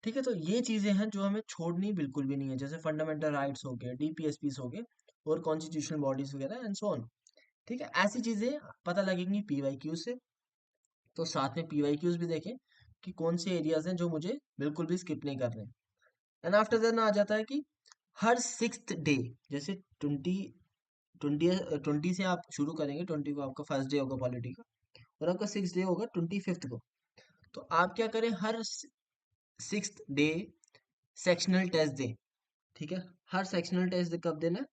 ठीक है। तो ये चीजें हैं जो हमें छोड़नी बिल्कुल भी नहीं है, जैसे फंडामेंटल राइट्स हो गए, डीपीएसपीस हो गए, और कॉन्स्टिट्यूशनल बॉडीज वगैरह एंड सो ऑन, ठीक है। ऐसी चीजें पता लगेंगी पीवाईक्यू से। तो साथ में पीवाईक्यूज भी देखें कि कौन से एरियाज हैं जो मुझे बिल्कुल भी स्किप नहीं करने, एंड आफ्टर देन आ जाता है कि हर 6th डे, जैसे 20 20 से आप शुरू करेंगे, 20 को आपका फर्स्ट डे होगा पॉलिटी का, और आपका 6th डे होगा 25th को। तो आप क्या करें, हर 6th डे सेक्शनल टेस्ट दें। ठीक है, हर सेक्शनल टेस्ट कब देना है,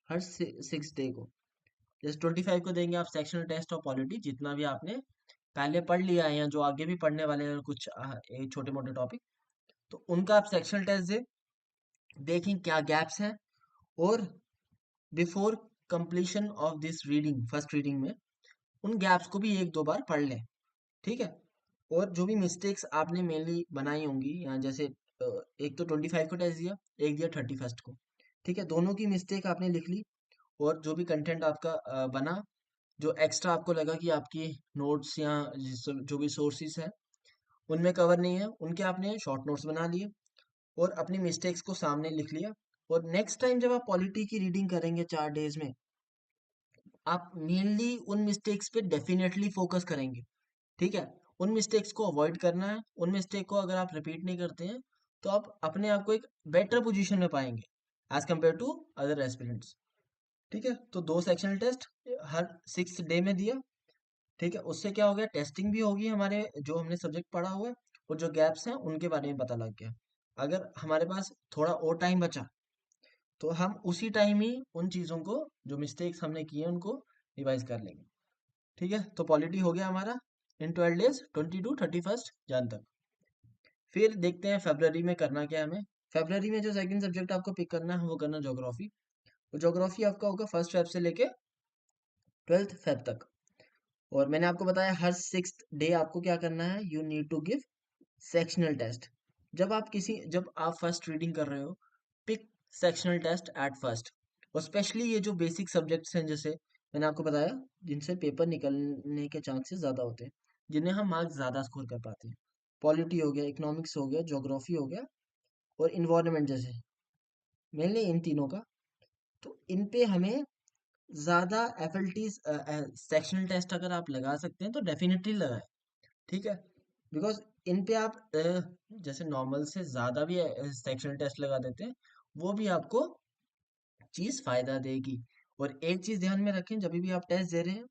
हर 6th डे को। जैसे 25 को देंगे आप सेक्शनल टेस्ट ऑफ पॉलिटी, जितना भी आपने पहले पढ़ लिया है या जो आगे भी पढ़ने वाले हैं कुछ छोटे मोटे टॉपिक, तो उनका आप सेक्शनल टेस्ट दें, देखें क्या गैप्स हैं, और before completion of this reading, first reading में उन गैप्स को भी एक दो बार पढ़ लें। ठीक है, और जो भी मिस्टेक्स आपने मेनली बनाई होंगी, या जैसे एक तो 25 को टेस्ट दिया, एक दिया 31st को। ठीक है, दोनों की मिस्टेक आपने लिख ली, और जो भी कंटेंट आपका बना, जो एक्स्ट्रा आपको लगा कि आपकी नोट्स या जो भी सोर्सेज है उनमें कवर नहीं है, उनके आपने शॉर्ट नोट्स बना लिए और अपनी मिस्टेक्स को सामने लिख लिया। और नेक्स्ट टाइम जब आप पॉलिटी की रीडिंग करेंगे 4 डेज में, आप मेनली उन मिस्टेक्स पे डेफिनेटली फोकस करेंगे। ठीक है, उन मिस्टेक्स को अवॉइड करना है। उन मिस्टेक को अगर आप रिपीट नहीं करते हैं, तो आप अपने आप को एक बेटर पोजीशन में पाएंगे as compare to other aspirants. ठीक है, तो 2 सेक्शनल टेस्ट हर 6th डे में दिया। ठीक है, उससे क्या हो गया, टेस्टिंग भी होगी हमारे जो हमने सब्जेक्ट पढ़ा हुआ है, और जो गैप्स हैं उनके बारे में पता लग गया। अगर हमारे पास थोड़ा और टाइम बचा, तो हम उसी टाइम ही उन चीज़ों को, जो मिस्टेक्स हमने किए हैं उनको रिवाइज कर लेंगे। ठीक है, तो पॉलिटी हो गया हमारा इन 12 डेज, 20 to 31 जन तक। फिर देखते हैं फरवरी में करना क्या है हमें। फरवरी में जो सेकंड सब्जेक्ट आपको पिक करना है वो करना ज्योग्राफी। और ज्योग्राफी आपका होगा 1 फेब से लेके 12 फेब तक। और मैंने आपको बताया हर 6th डे आपको क्या करना है, you need to give sectional test. जब आप फर्स्ट रीडिंग कर रहे हो, pick sectional test at first. और स्पेशली ये जो बेसिक सब्जेक्ट्स हैं, जैसे मैंने आपको बताया, जिनसे पेपर निकलने के चांसेस ज़्यादा होते हैं, जिन्हें हम मार्क्स ज़्यादा स्कोर कर पाते हैं, पॉलिटी हो गया, इकोनॉमिक्स हो गया, ज्योग्राफी हो गया, और इन्वायरमेंट, जैसे मेनली इन तीनों का। तो इन पे हमें ज़्यादा एफएलटीज, सेक्शनल टेस्ट अगर आप लगा सकते हैं तो डेफिनेटली लगाएं। ठीक है, बिकॉज इन पे आप जैसे नॉर्मल से ज़्यादा भी सेक्शनल टेस्ट लगा देते हैं, वो भी आपको चीज़ फ़ायदा देगी। और एक चीज़ ध्यान में रखें, जब भी आप टेस्ट दे रहे हैं,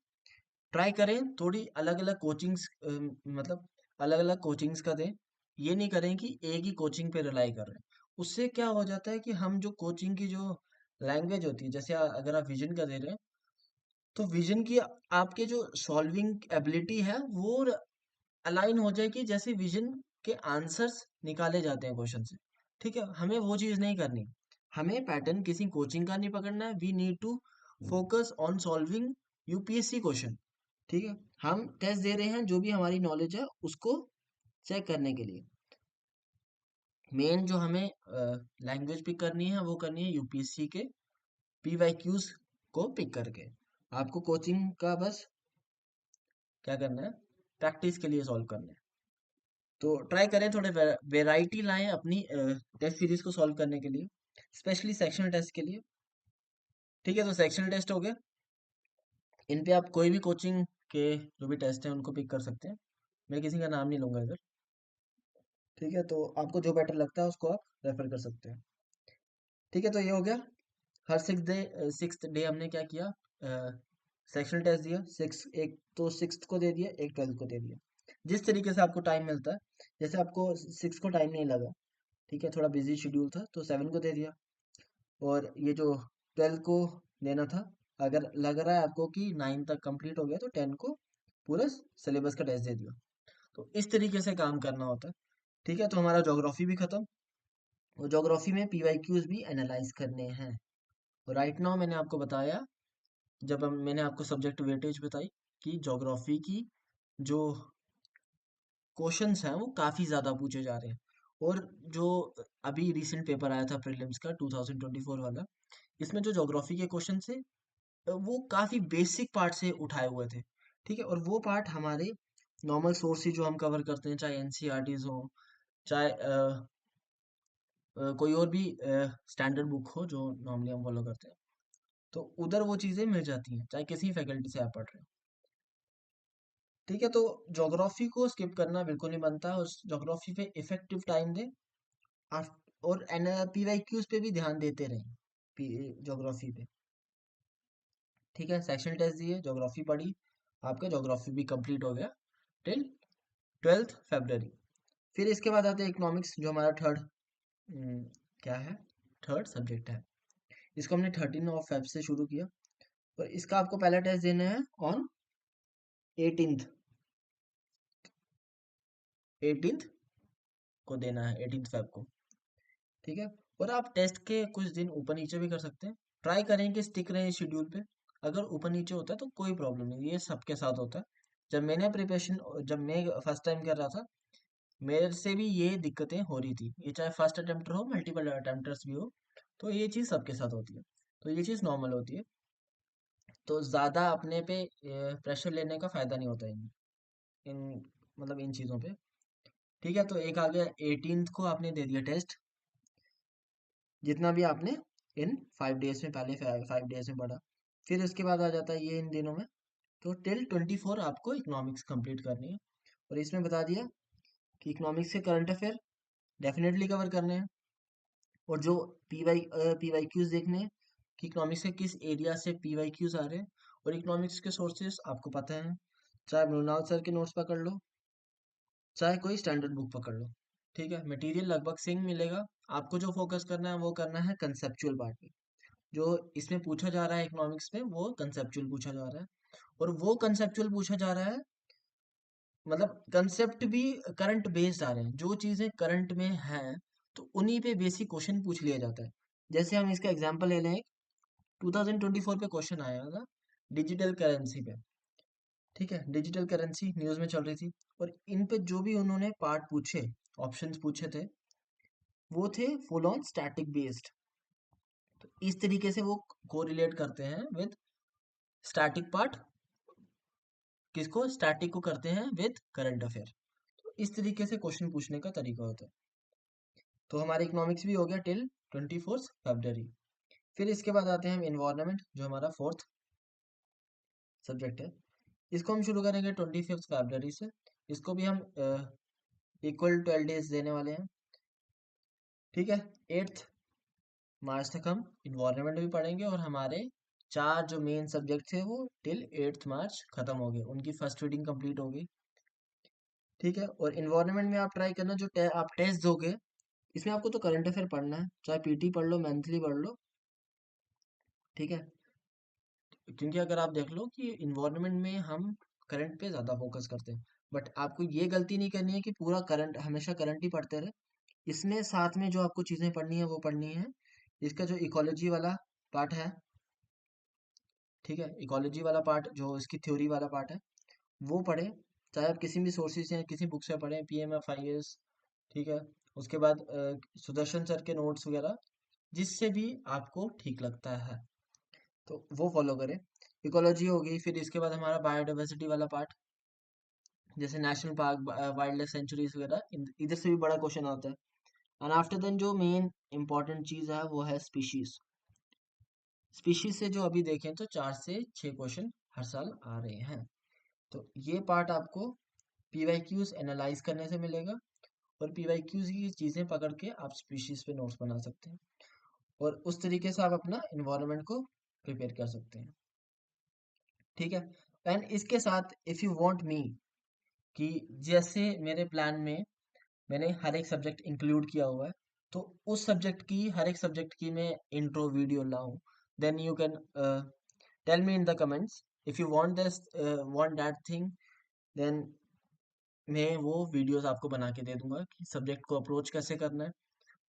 ट्राई करें थोड़ी अलग अलग कोचिंग्स, मतलब अलग अलग कोचिंग्स का दें। ये नहीं करें कि एक ही कोचिंग पे रिलाई कर रहे हैं। उससे क्या हो जाता है कि हम जो कोचिंग की जो लैंग्वेज होती है, जैसे अगर आप विजन का दे रहे हैं, तो विजन की आपके जो सॉल्विंग एबिलिटी है वो अलाइन हो जाए कि जैसे विजन के आंसर्स निकाले जाते हैं क्वेश्चन से। ठीक है, हमें वो चीज़ नहीं करनी। हमें पैटर्न किसी कोचिंग का नहीं पकड़ना है। We need to focus on solving UPSC question. ठीक है, हम टेस्ट दे रहे हैं जो भी हमारी नॉलेज है उसको चेक करने के लिए। मेन जो हमें लैंग्वेज पिक करनी है वो करनी है यूपीएससी के पीवाईक्यूज को पिक करके। आपको कोचिंग का बस क्या करना है, प्रैक्टिस के लिए सॉल्व करना है। तो ट्राई करें थोड़े वेराइटी लाएं अपनी टेस्ट सीरीज को सॉल्व करने के लिए, स्पेशली सेक्शनल टेस्ट के लिए। ठीक है, तो सेक्शनल टेस्ट हो गया। इन पे आप कोई भी कोचिंग के जो भी टेस्ट हैं उनको पिक कर सकते हैं। मैं किसी का नाम नहीं लूंगा इधर। ठीक है, तो आपको जो बेटर लगता है उसको आप रेफर कर सकते हैं। ठीक है, तो ये हो गया। हर 6th डे हमने क्या किया, सेक्शनल टेस्ट दिया। एक तो 6th को दे दिया, एक 12th को दे दिया। जिस तरीके से आपको टाइम मिलता है, जैसे आपको 6 को टाइम नहीं लगा, ठीक है, थोड़ा बिजी शेड्यूल था, तो 7 को दे दिया। और ये जो 12 को देना था, अगर लग रहा है आपको कि 9 तक कंप्लीट हो गया, तो 10 को पूरा सिलेबस का टेस्ट दे दिया। तो इस तरीके से काम करना होता है। ठीक है, तो हमारा ज्योग्राफी भी खत्म। और ज्योग्राफी में पीवाईक्यूज भी एनालाइज करने हैं। राइट नाउ मैंने आपको बताया, मैंने आपको सब्जेक्ट वेटेज बताई, कि ज्योग्राफी की जो क्वेश्चंस हैं वो काफ़ी ज़्यादा पूछे जा रहे हैं। और जो अभी रिसेंट पेपर आया था प्रीलिम्स का 2024 वाला, इसमें जो ज्योग्राफी के क्वेश्चन थे, वो काफ़ी बेसिक पार्ट से उठाए हुए थे। ठीक है, और वो पार्ट हमारे नॉर्मल सोर्सेज जो हम कवर करते हैं, चाहे एनसीईआरटीज हो, चाहे कोई और भी स्टैंडर्ड बुक हो जो नॉर्मली हम फॉलो करते हैं, तो उधर वो चीज़ें मिल जाती हैं, चाहे किसी फैकल्टी से आप पढ़ रहे हो। ठीक है, तो ज्योग्राफी को स्किप करना बिल्कुल नहीं बनता। उस ज्योग्राफी पे इफेक्टिव टाइम दें। और PYQs पे भी ध्यान देते रहें, ज्योग्राफी पे। ठीक है, सेक्शनल टेस्ट दिए, ज्योग्राफी पढ़ी, आपका ज्योग्राफी भी कंप्लीट हो गया टिल 12 फरवरी। फिर इसके बाद आते हैं इकोनॉमिक्स, जो हमारा थर्ड क्या है, थर्ड सब्जेक्ट है। इसको हमने 13 फेब से शुरू किया, और इसका आपको पहला टेस्ट देना है ऑन 18th 18th को देना है, 18 फेब को। ठीक है, और आप टेस्ट के कुछ दिन ऊपर नीचे भी कर सकते हैं। ट्राई करें कि स्टिक रहे शेड्यूल पे। अगर ऊपर नीचे होता है तो कोई प्रॉब्लम नहीं, ये सबके साथ होता है। जब मैंने प्रिपरेशन, जब मैं फर्स्ट टाइम कर रहा था, मेरे से भी ये दिक्कतें हो रही थी। ये चाहे फर्स्ट अटेम्प्टर हो, मल्टीपल अटेम्प्टर्स भी हो, तो ये चीज़ सबके साथ होती है। तो ये चीज़ नॉर्मल होती है। तो ज़्यादा अपने पे प्रेशर लेने का फ़ायदा नहीं होता इन मतलब इन चीज़ों पे। ठीक है, तो एक आ गया 18th को आपने दे दिया टेस्ट, जितना भी आपने इन 5 डेज में, पहले 5 डेज में पढ़ा। फिर उसके बाद आ जाता है ये इन दिनों में। तो टिल 24 आपको इकोनॉमिक्स कंप्लीट करनी है, और इसमें बता दिया कि इकोनॉमिक्स के करंट अफेयर डेफिनेटली कवर करने हैं, और जो पी वाई क्यूज देखने हैं कि इकोनॉमिक्स के किस एरिया से पी वाई क्यूज आ रहे हैं। और इकोनॉमिक्स के सोर्सेज आपको पता है, चाहे मृणाल सर के नोट्स पकड़ लो, चाहे कोई स्टैंडर्ड बुक पकड़ लो। ठीक है, मटेरियल लगभग सेम मिलेगा। आपको जो फोकस करना है वो करना है कंसेप्चुअल पार्ट पे। जो इसमें पूछा जा रहा है इकोनॉमिक्स में, वो कंसेप्चुअल पूछा जा रहा है। और वो कंसेप्चुअल पूछा जा रहा है, मतलब कंसेप्ट भी करंट बेस्ड आ रहे हैं, जो चीजें करंट में हैं तो उन्हीं पे बेसिक क्वेश्चन पूछ लिया जाता है। जैसे हम इसका एग्जांपल ले लें, 2024 पे क्वेश्चन आया था डिजिटल करेंसी पे। ठीक है, डिजिटल करेंसी न्यूज में चल रही थी, और इन पे जो भी उन्होंने पार्ट पूछे, ऑप्शंस पूछे थे, वो थे फुल ऑन स्टैटिक बेस्ड। तो इस तरीके से वो कोरिलेट करते हैं विद स्टैटिक पार्ट, किसको, स्टैटिक को करते हैं विद करंट अफेयर। तो इस तरीके से क्वेश्चन पूछने का तरीका होता है। तो हमारे इकोनॉमिक्स भी हो गया टिल 24 फरवरी। फिर इसके बाद आते हैं हम इन्वायरमेंट, जो हमारा फोर्थ सब्जेक्ट है। इसको हम शुरू करेंगे 25 फरवरी से। इसको भी हम इक्वल 12 डेज देने वाले हैं। ठीक है, 8 मार्च तक हम इन्वायरमेंट भी पढ़ेंगे, और हमारे चार जो मेन सब्जेक्ट थे वो टिल 8 मार्च खत्म हो गए, उनकी फर्स्ट रीडिंग कंप्लीट हो गई। ठीक है, और इन्वायरमेंट में आप ट्राई करना, जो आप टेस्ट दोगे, इसमें आपको तो करंट अफेयर पढ़ना है, चाहे पीटी पढ़ लो, मंथली पढ़ लो। ठीक है, क्योंकि अगर आप देख लो कि इन्वायरमेंट में हम करंट पे ज़्यादा फोकस करते हैं, बट आपको ये गलती नहीं करनी है कि पूरा करंट, हमेशा करंट ही पढ़ते रहे। इसमें साथ में जो आपको चीज़ें पढ़नी है वो पढ़नी है। इसका जो इकोलॉजी वाला पार्ट है, ठीक है, इकोलॉजी वाला पार्ट जो इसकी थ्योरी वाला पार्ट है, वो पढ़ें। चाहे आप किसी भी सोर्सेज से, किसी बुक से पढ़ें, PMFIS। ठीक है, उसके बाद सुदर्शन सर के नोट्स वगैरह, जिससे भी आपको ठीक लगता है तो वो फॉलो करें। इकोलॉजी होगी, फिर इसके बाद हमारा बायोडाइवर्सिटी वाला पार्ट, जैसे national park, wild life sanctuaries वगैरह, इधर से भी बड़ा क्वेश्चन आता है। एंड आफ्टर देन जो मेन इंपॉर्टेंट चीज है वो है स्पीशीज। स्पीशीज से जो अभी देखें तो 4 से 6 क्वेश्चन हर साल आ रहे हैं। तो ये पार्ट आपको PYQs एनालाइज करने से मिलेगा, और PYQs की चीजें पकड़ के आप स्पीशीज पे नोट्स बना सकते हैं, और उस तरीके से आप अपना इन्वायरमेंट को प्रिपेयर कर सकते हैं। ठीक है, एंड इसके साथ इफ यू वांट मी, कि जैसे मेरे प्लान में मैंने हर एक सब्जेक्ट इंक्लूड किया हुआ है, तो उस सब्जेक्ट की, हर एक सब्जेक्ट की मैं इंट्रो वीडियो लाऊं, then you can tell me in the comments if you want this, want that thing, then मैं वो वीडियोस आपको बना के दे दूंगा कि सब्जेक्ट को अप्रोच कैसे करना है।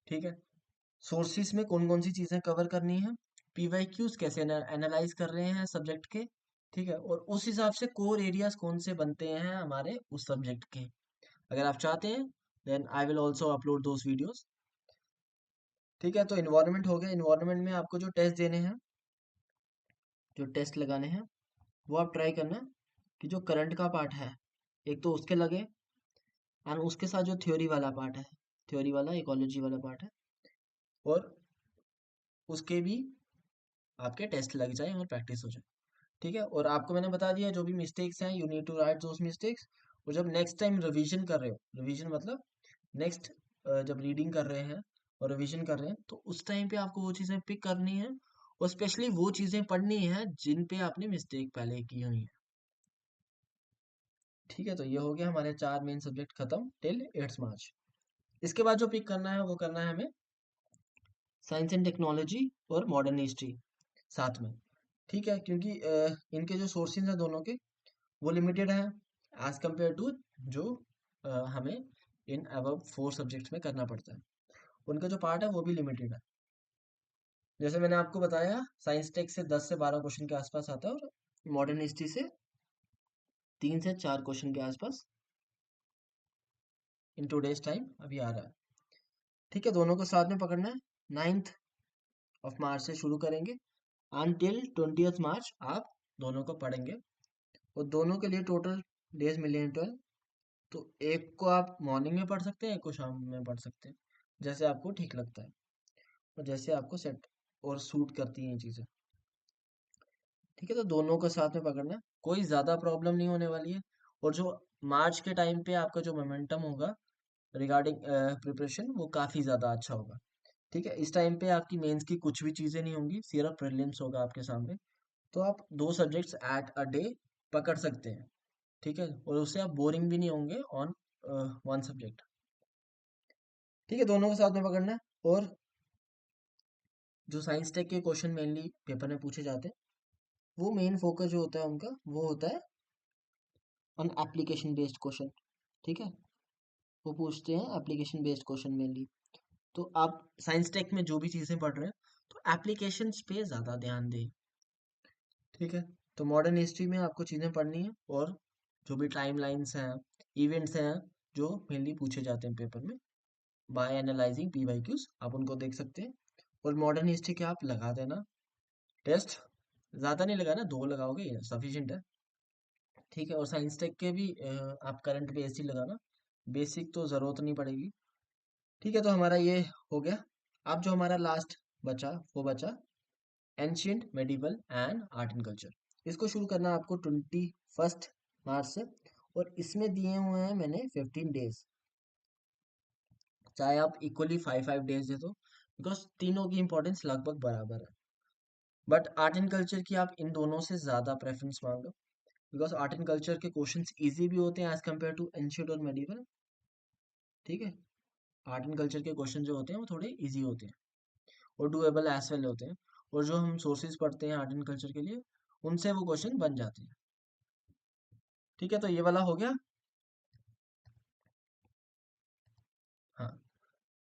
ठीक है, सोर्सेस में कौन कौन सी चीजें कवर करनी है, PYQs कैसे एनालाइज कर रहे हैं सब्जेक्ट के। ठीक है, और उस हिसाब से कोर एरियाज कौन से बनते हैं हमारे उस सब्जेक्ट के, अगर आप चाहते हैं, then I will also upload those videos. ठीक है, तो इन्वायरमेंट हो गया। इन्वायरमेंट में आपको जो टेस्ट देने हैं, जो टेस्ट लगाने हैं, वो आप ट्राई करना कि जो करंट का पार्ट है, एक तो उसके लगे, एंड उसके साथ जो थ्योरी वाला पार्ट है, थ्योरी वाला इकोलॉजी वाला पार्ट है, और उसके भी आपके टेस्ट लग जाए और प्रैक्टिस हो जाए। ठीक है, और आपको मैंने बता दिया जो भी मिस्टेक्स हैं, you need to write those mistakes. और जब नेक्स्ट टाइम रिवीजन कर रहे हो, रिवीजन मतलब नेक्स्ट जब रीडिंग कर रहे हैं, और रिवीजन कर रहे हैं, तो उस टाइम पे आपको वो चीज़ें पिक करनी है और स्पेशली वो चीज़ें पढ़नी है जिन पे आपने मिस्टेक पहले की हुई है। ठीक है, तो ये हो गया हमारे 4 मेन सब्जेक्ट खत्म टिल 8 मार्च। इसके बाद जो पिक करना है वो करना है हमें साइंस एंड टेक्नोलॉजी और मॉडर्न हिस्ट्री साथ में। ठीक है, क्योंकि इनके जो सोर्सेज हैं दोनों के वो लिमिटेड हैं एज कम्पेयर टू जो हमें इन अबव 4 सब्जेक्ट्स में करना पड़ता है। उनका जो पार्ट है वो भी लिमिटेड है। जैसे मैंने आपको बताया साइंस टेक से 10 से 12 क्वेश्चन के आसपास आता है और मॉडर्न हिस्ट्री से 3 से 4 क्वेश्चन के आसपास इन टूडेज टाइम अभी आ रहा है। ठीक है, दोनों को साथ में पकड़ना है। 9th ऑफ मार्च से शुरू करेंगे अनटिल 20th मार्च आप दोनों को पढ़ेंगे और दोनों के लिए टोटल डेज मिले हैं 12। तो एक को आप मॉर्निंग में पढ़ सकते हैं, एक को शाम में पढ़ सकते हैं, जैसे आपको ठीक लगता है और जैसे आपको सेट और सूट करती हैं ये चीज़ें। ठीक है, तो दोनों को साथ में पकड़ना है, कोई ज़्यादा प्रॉब्लम नहीं होने वाली है। और जो मार्च के टाइम पे आपका जो मोमेंटम होगा रिगार्डिंग प्रिपरेशन वो काफ़ी ज़्यादा अच्छा होगा। ठीक है, इस टाइम पे आपकी मेंस की कुछ भी चीज़ें नहीं होंगी, सिर्फ प्रीलिम्स होगा आपके सामने। तो आप 2 सब्जेक्ट्स एट अ डे पकड़ सकते हैं। ठीक है, और उससे आप बोरिंग भी नहीं होंगे ऑन 1 सब्जेक्ट। ठीक है, दोनों को साथ में पकड़ना है। और जो साइंस टेक के क्वेश्चन मेनली पेपर में पूछे जाते हैं, वो मेन फोकस जो होता है उनका वो होता है ऑन एप्लीकेशन बेस्ड क्वेश्चन। ठीक है, वो पूछते हैं एप्लीकेशन बेस्ड क्वेश्चन मेनली। तो आप साइंस टेक में जो भी चीज़ें पढ़ रहे हैं तो एप्लीकेशंस पे ज़्यादा ध्यान दें। ठीक है, तो मॉडर्न हिस्ट्री में आपको चीज़ें पढ़नी है और जो भी टाइम लाइन्स हैं, इवेंट्स हैं जो मेनली पूछे जाते हैं पेपर में by analysing P Y Qs, आप उनको देख सकते हैं। और मॉडर्न हिस्ट्री के आप लगा देना टेस्ट, ज़्यादा नहीं लगाना, 2 लगाओगे ये सफिशिएंट है। ठीक है, और साइंस टेक के भी आप करंट बेस्ड ही लगाना, बेसिक तो ज़रूरत नहीं पड़ेगी। ठीक है, तो हमारा ये हो गया। अब जो हमारा लास्ट बचा वो बचा ancient medieval and art and culture. इसको शुरू करना है आपको 21 मार्च से और इसमें दिए हुए हैं मैंने 15 डेज, चाहे आप इक्वली 5 5 डेज दे दो बिकॉज तीनों की इंपॉर्टेंस लगभग बराबर है। बट आर्ट एंड कल्चर की आप इन दोनों से ज़्यादा प्रेफरेंस मांगो बिकॉज आर्ट एंड कल्चर के क्वेश्चंस इजी भी होते हैं एज कम्पेयर टू एंशियंट और मेडिवल। ठीक है, आर्ट एंड कल्चर के क्वेश्चन जो होते हैं वो थोड़े इजी होते हैं और डूएबल एज वेल होते हैं। और जो हम सोर्सेज पढ़ते हैं आर्ट एंड कल्चर के लिए उनसे वो क्वेश्चन बन जाते हैं। ठीक है, तो ये वाला हो गया। हाँ,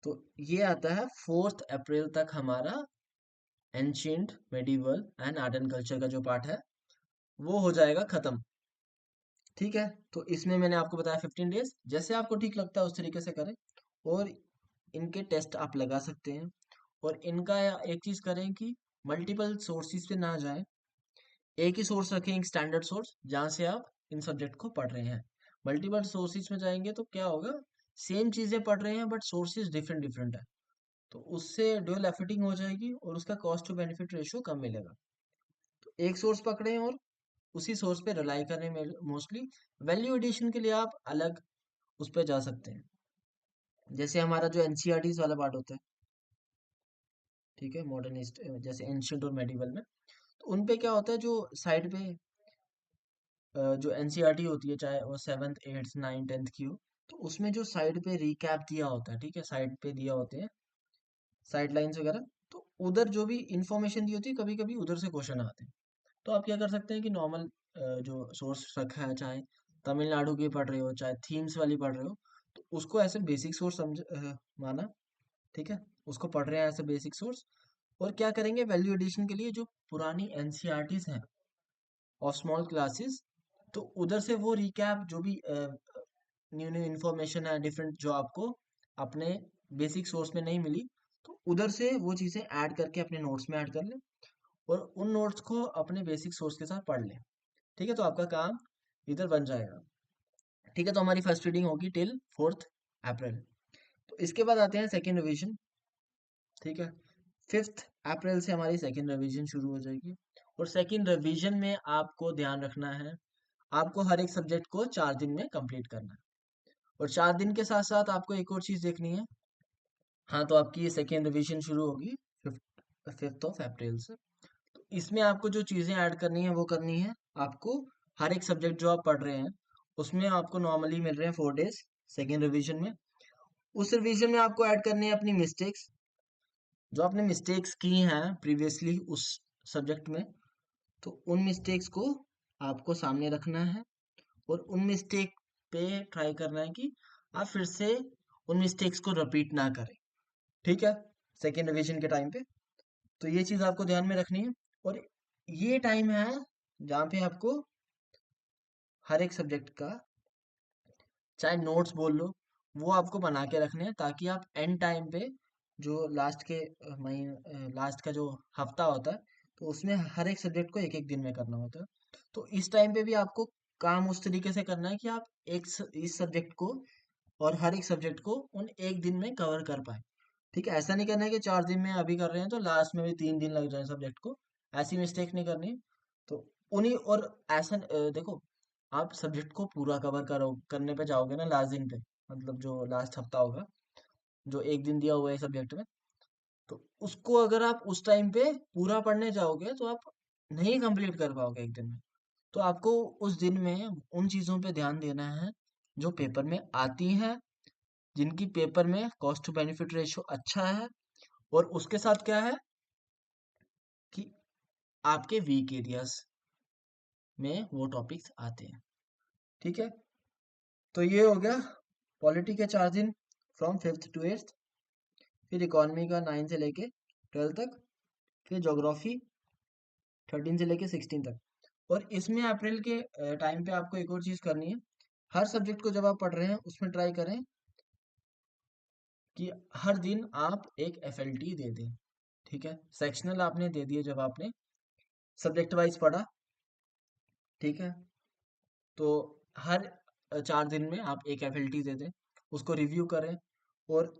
तो ये आता है 4 अप्रैल तक हमारा ancient medieval and art and culture का जो पार्ट है वो हो जाएगा खत्म। ठीक है, तो इसमें मैंने आपको बताया 15 डेज, जैसे आपको ठीक लगता है उस तरीके से करें और इनके टेस्ट आप लगा सकते हैं। और इनका एक चीज करें कि मल्टीपल सोर्सेज पे ना जाएं, एक ही सोर्स रखें, एक स्टैंडर्ड सोर्स जहां से आप इन सब्जेक्ट को पढ़ रहे हैं। मल्टीपल सोर्सेज में जाएंगे तो क्या होगा, सेम चीजें पढ़ रहे हैं बट सोर्सेज डिफरेंट डिफरेंट है, तो उससे ड्यूअल एफर्टिंग हो जाएगी और उसका कॉस्ट टू बेनिफिट रेशियो कम मिलेगा। तो एक सोर्स पकड़े और उसी सोर्स पे रिलाई करें मोस्टली। वैल्यू एडिशन के लिए आप अलग उस पर जा सकते हैं, जैसे हमारा जो एनसीईआरटी वाला पार्ट होता है। ठीक है, मॉडर्निस्ट जैसे एंशियंट और मेडिवल में, तो उन पे क्या होता है जो साइड पे जो एनसीईआरटी होती है चाहे वो 7th 8th 9th 10th की हो, तो उसमें जो साइड पे रिकैप दिया होता है, ठीक है, साइड पे दिया होते हैं साइड लाइंस वगैरह, तो उधर जो भी इंफॉर्मेशन दी होती है कभी कभी उधर से क्वेश्चन आते हैं। तो आप क्या कर सकते हैं कि नॉर्मल जो सोर्स रखा है, चाहे तमिलनाडु की पढ़ रहे हो चाहे थीम्स वाली पढ़ रहे हो, तो उसको ऐसे बेसिक सोर्स समझ माना। ठीक है, उसको पढ़ रहे हैं ऐसे बेसिक सोर्स। और क्या करेंगे वैल्यू एडिशन के लिए जो पुरानी एनसीईआरटीज हैं ऑफ स्मॉल क्लासेस, तो उधर से वो रिकैप जो भी न्यू न्यू इन्फॉर्मेशन है डिफरेंट जो आपको अपने बेसिक सोर्स में नहीं मिली, तो उधर से वो चीज़ें ऐड करके अपने नोट्स में ऐड कर लें और उन नोट्स को अपने बेसिक सोर्स के साथ पढ़ लें। ठीक है, तो आपका काम इधर बन जाएगा। ठीक है, तो हमारी फर्स्ट रीडिंग होगी टिल 4th अप्रैल। तो इसके बाद आते हैं सेकेंड रिवीजन। ठीक है, 5th अप्रैल से हमारी सेकेंड रिवीजन शुरू हो जाएगी और सेकेंड रिवीजन में आपको ध्यान रखना है, आपको हर एक सब्जेक्ट को 4 दिन में कंप्लीट करना है। और 4 दिन के साथ साथ आपको एक और चीज देखनी है, हाँ, तो आपकी सेकेंड रिवीजन शुरू होगी 5th ऑफ अप्रैल से। तो इसमें आपको जो चीज़ें ऐड करनी है वो करनी है आपको। हर एक सब्जेक्ट जो आप पढ़ रहे हैं उसमें आपको नॉर्मली मिल रहे हैं 4 डेज सेकेंड रिवीजन में। उस रिवीजन में आपको ऐड करनी है अपनी मिस्टेक्स, जो आपने मिस्टेक्स की हैं प्रीवियसली उस सब्जेक्ट में। तो उन मिस्टेक्स को आपको सामने रखना है और उन मिस्टेक पे ट्राई करना है कि आप फिर से उन मिस्टेक्स को रिपीट ना करें। ठीक है, सेकेंड रिवीजन के टाइम पे। तो ये चीज़ आपको ध्यान में रखनी है। और ये टाइम है जहाँ पे आपको हर एक सब्जेक्ट का, चाहे नोट्स बोल लो, वो आपको बना के रखने हैं ताकि आप एंड टाइम पे जो लास्ट के महीने लास्ट का जो हफ्ता होता है, तो उसमें हर एक सब्जेक्ट को एक एक दिन में करना होता है। तो इस टाइम पे भी आपको काम उस तरीके से करना है कि आप इस सब्जेक्ट को और हर एक सब्जेक्ट को उन एक दिन में कवर कर पाए। ठीक है, ऐसा नहीं करना है कि 4 दिन में अभी कर रहे हैं तो लास्ट में भी 3 दिन लग जाए सब्जेक्ट को। ऐसी मिस्टेक नहीं करनी। तो उन्हीं और ऐसा देखो, आप सब्जेक्ट को पूरा कवर करो करने पे जाओगे ना लास्ट दिन पे, मतलब जो लास्ट हफ्ता होगा, जो एक दिन दिया हुआ है सब्जेक्ट में, तो उसको अगर आप उस टाइम पे पूरा पढ़ने जाओगे तो आप नहीं कंप्लीट कर पाओगे एक दिन में। तो आपको उस दिन में उन चीजों पे ध्यान देना है जो पेपर में आती हैं, जिनकी पेपर में कॉस्ट टू बेनिफिट रेशियो अच्छा है। और उसके साथ क्या है कि आपके वीक एरियाज में वो टॉपिक्स आते हैं। ठीक है, तो ये हो गया पॉलिटी के 4 दिन फ्रॉम 5th to 8th। फिर इकोनॉमी का 9 से लेके 12 तक। फिर ज्योग्राफी 13 से लेके 16 तक। और इसमें अप्रैल के टाइम पे आपको एक और चीज करनी है। हर सब्जेक्ट को जब आप पढ़ रहे हैं उसमें ट्राई करें कि हर दिन आप एक एफएलटी दे दें। ठीक है, सेक्शनल आपने दे दिए जब आपने सब्जेक्ट वाइज पढ़ा। ठीक है, तो हर 4 दिन में आप एक एफएलटी दे दें, उसको रिव्यू करें। और